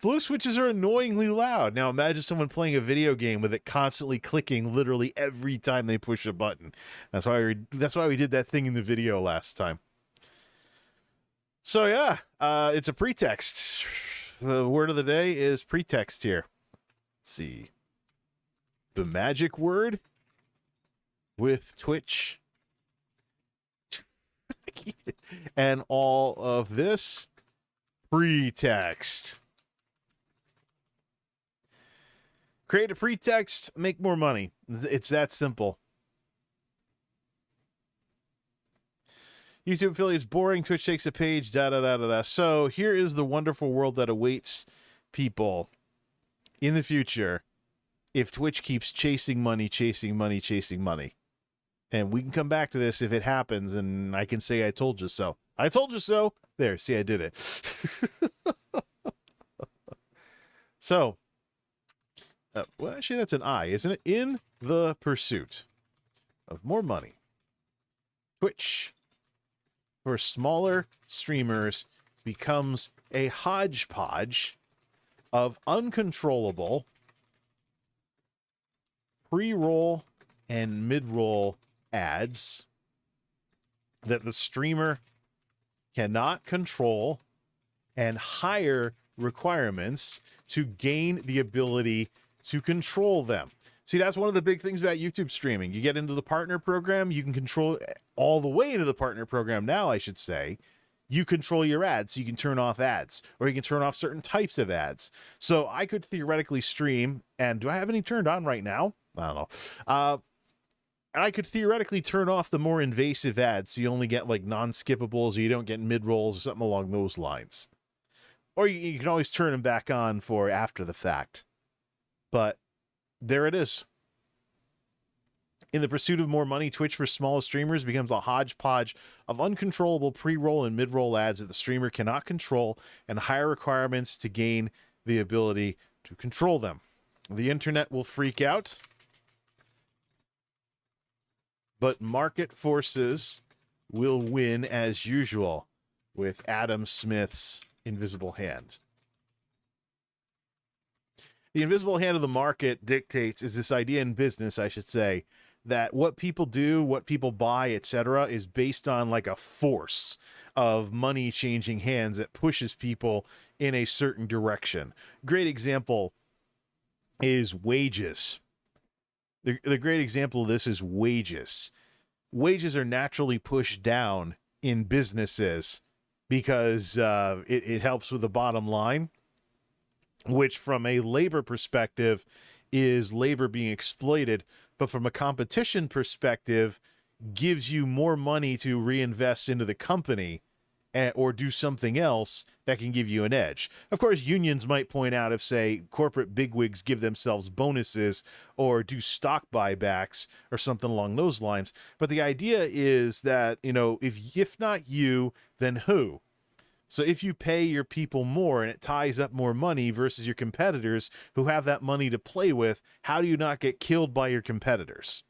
Blue switches are annoyingly loud. Now imagine someone playing a video game with it constantly clicking literally every time they push a button. That's why we did that thing in the video last time. So yeah, it's a pretext. The word of the day is pretext here. Let's see. The magic word with Twitch and all of this pretext. Create a pretext, make more money. It's that simple. YouTube affiliates boring, Twitch takes a page, da da da da da. So here is the wonderful world that awaits people in the future if Twitch keeps chasing money, chasing money, chasing money. And we can come back to this if it happens, and I can say I told you so. I told you so. There, see, I did it. So, well, actually, that's an I, isn't it? In the pursuit of more money, Twitch, for smaller streamers, becomes a hodgepodge of uncontrollable pre-roll and mid-roll ads that the streamer cannot control, and higher requirements to gain the ability to control them. See, that's one of the big things about YouTube streaming. You get into the partner program, you can control all the way into the partner program now, I should say. You control your ads, so you can turn off ads, or you can turn off certain types of ads. So I could theoretically stream, and do I have any turned on right now? I don't know. I could theoretically turn off the more invasive ads, so you only get like non-skippables, or you don't get mid-rolls, or something along those lines. Or you can always turn them back on for after the fact. But there it is. In the pursuit of more money, Twitch for smaller streamers becomes a hodgepodge of uncontrollable pre-roll and mid-roll ads that the streamer cannot control, and higher requirements to gain the ability to control them. The internet will freak out, but market forces will win as usual with Adam Smith's invisible hand. The invisible hand of the market dictates, is this idea in business, I should say, that what people do, what people buy, etc., is based on like a force of money changing hands that pushes people in a certain direction. Great example is wages. The great example of this is wages. Wages are naturally pushed down in businesses because it helps with the bottom line, which from a labor perspective is labor being exploited, but from a competition perspective gives you more money to reinvest into the company or do something else that can give you an edge. Of course, unions might point out if, say, corporate bigwigs give themselves bonuses or do stock buybacks or something along those lines. But the idea is that, you know, if not you, then who? So if you pay your people more and it ties up more money versus your competitors who have that money to play with, how do you not get killed by your competitors?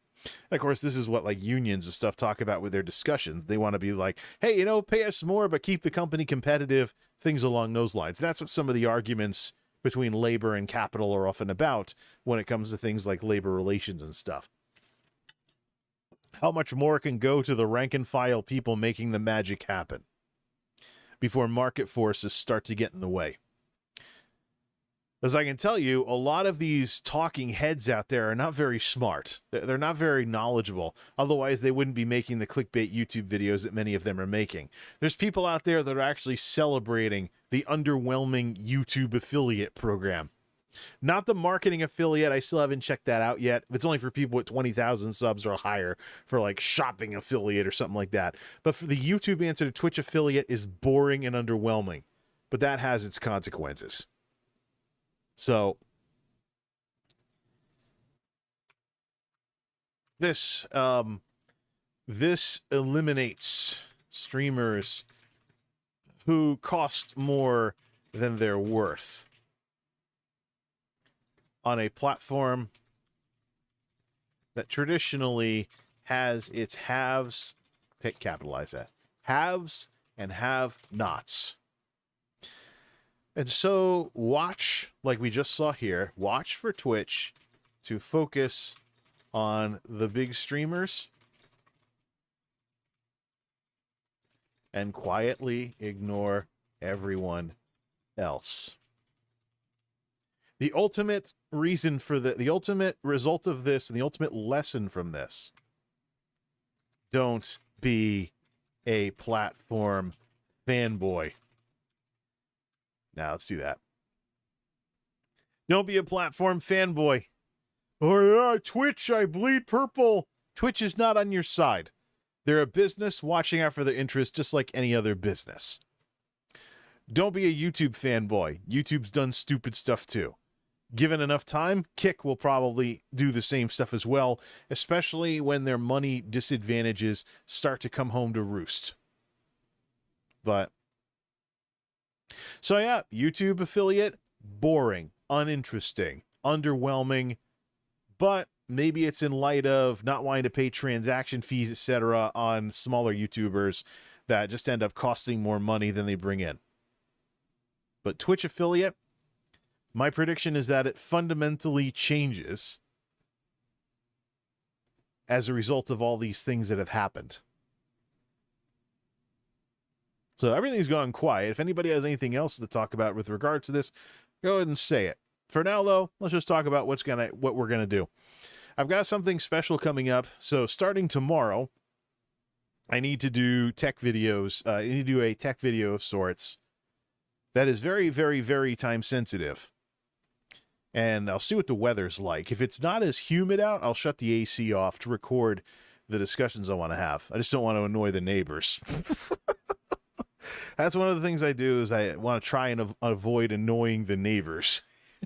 And of course, this is what like unions and stuff talk about with their discussions. They want to be like, hey, you know, pay us more, but keep the company competitive, things along those lines. That's what some of the arguments between labor and capital are often about when it comes to things like labor relations and stuff. How much more can go to the rank and file people making the magic happen before market forces start to get in the way? As I can tell you, a lot of these talking heads out there are not very smart. They're not very knowledgeable. Otherwise, they wouldn't be making the clickbait YouTube videos that many of them are making. There's people out there that are actually celebrating the underwhelming YouTube affiliate program. Not the marketing affiliate. I still haven't checked that out yet. It's only for people with 20,000 subs or higher, for like shopping affiliate or something like that. But for the YouTube answer to Twitch affiliate is boring and underwhelming. But that has its consequences. So this eliminates streamers who cost more than they're worth on a platform that traditionally has its haves, capitalize that, haves and have-nots. And so watch, like we just saw here, watch for Twitch to focus on the big streamers and quietly ignore everyone else. The ultimate reason for the ultimate result of this and the ultimate lesson from this: don't be a platform fanboy. Now let's do that. Don't be a platform fanboy. Oh yeah, Twitch, I bleed purple. Twitch is not on your side. They're a business watching out for their interests just like any other business. Don't be a YouTube fanboy. YouTube's done stupid stuff too. Given enough time, Kick will probably do the same stuff as well, especially when their money disadvantages start to come home to roost. But so yeah, YouTube affiliate, boring, uninteresting, underwhelming, but maybe it's in light of not wanting to pay transaction fees, etc. on smaller YouTubers that just end up costing more money than they bring in. But Twitch affiliate, my prediction is that it fundamentally changes as a result of all these things that have happened. So everything's gone quiet. If anybody has anything else to talk about with regard to this, go ahead and say it. For now, though, let's just talk about what we're gonna do. I've got something special coming up. So starting tomorrow, I need to do tech videos. I need to do a tech video of sorts that is very, very, very time sensitive. And I'll see what the weather's like. If it's not as humid out, I'll shut the AC off to record the discussions I want to have. I just don't want to annoy the neighbors. That's one of the things I do, is I want to try and avoid annoying the neighbors.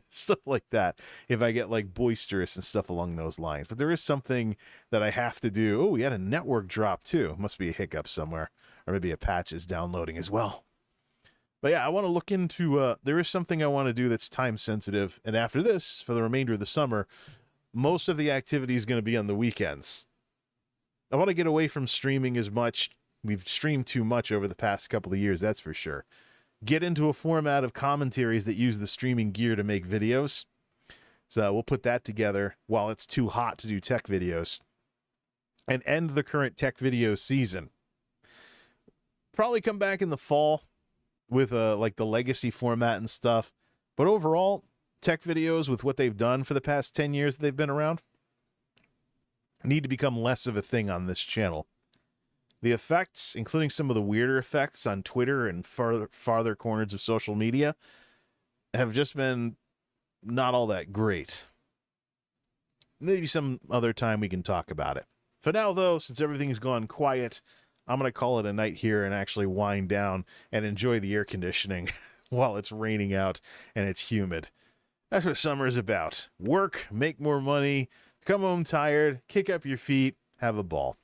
Stuff like that, if I get like boisterous and stuff along those lines. But there is something that I have to do. Oh, we had a network drop too. Must be a hiccup somewhere. Or maybe a patch is downloading as well. But yeah, I want to look into, there is something I want to do that's time sensitive. And after this, for the remainder of the summer, most of the activity is going to be on the weekends. I want to get away from streaming as much. We've streamed too much over the past couple of years, that's for sure. Get into a format of commentaries that use the streaming gear to make videos. So we'll put that together while it's too hot to do tech videos. And end the current tech video season. Probably come back in the fall with like the legacy format and stuff. But overall, tech videos with what they've done for the past 10 years that they've been around need to become less of a thing on this channel. The effects, including some of the weirder effects on Twitter and farther corners of social media, have just been not all that great. Maybe some other time we can talk about it. For now, though, since everything's gone quiet, I'm going to call it a night here and actually wind down and enjoy the air conditioning while it's raining out and it's humid. That's what summer is about. Work, make more money, come home tired, kick up your feet, have a ball.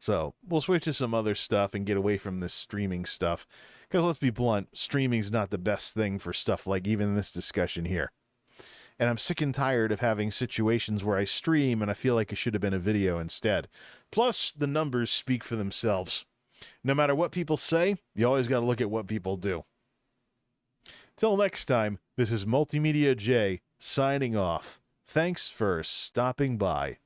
So we'll switch to some other stuff and get away from this streaming stuff. Because let's be blunt, streaming's not the best thing for stuff like even this discussion here. And I'm sick and tired of having situations where I stream and I feel like it should have been a video instead. Plus, the numbers speak for themselves. No matter what people say, you always got to look at what people do. Till next time, this is Multimedia J signing off. Thanks for stopping by.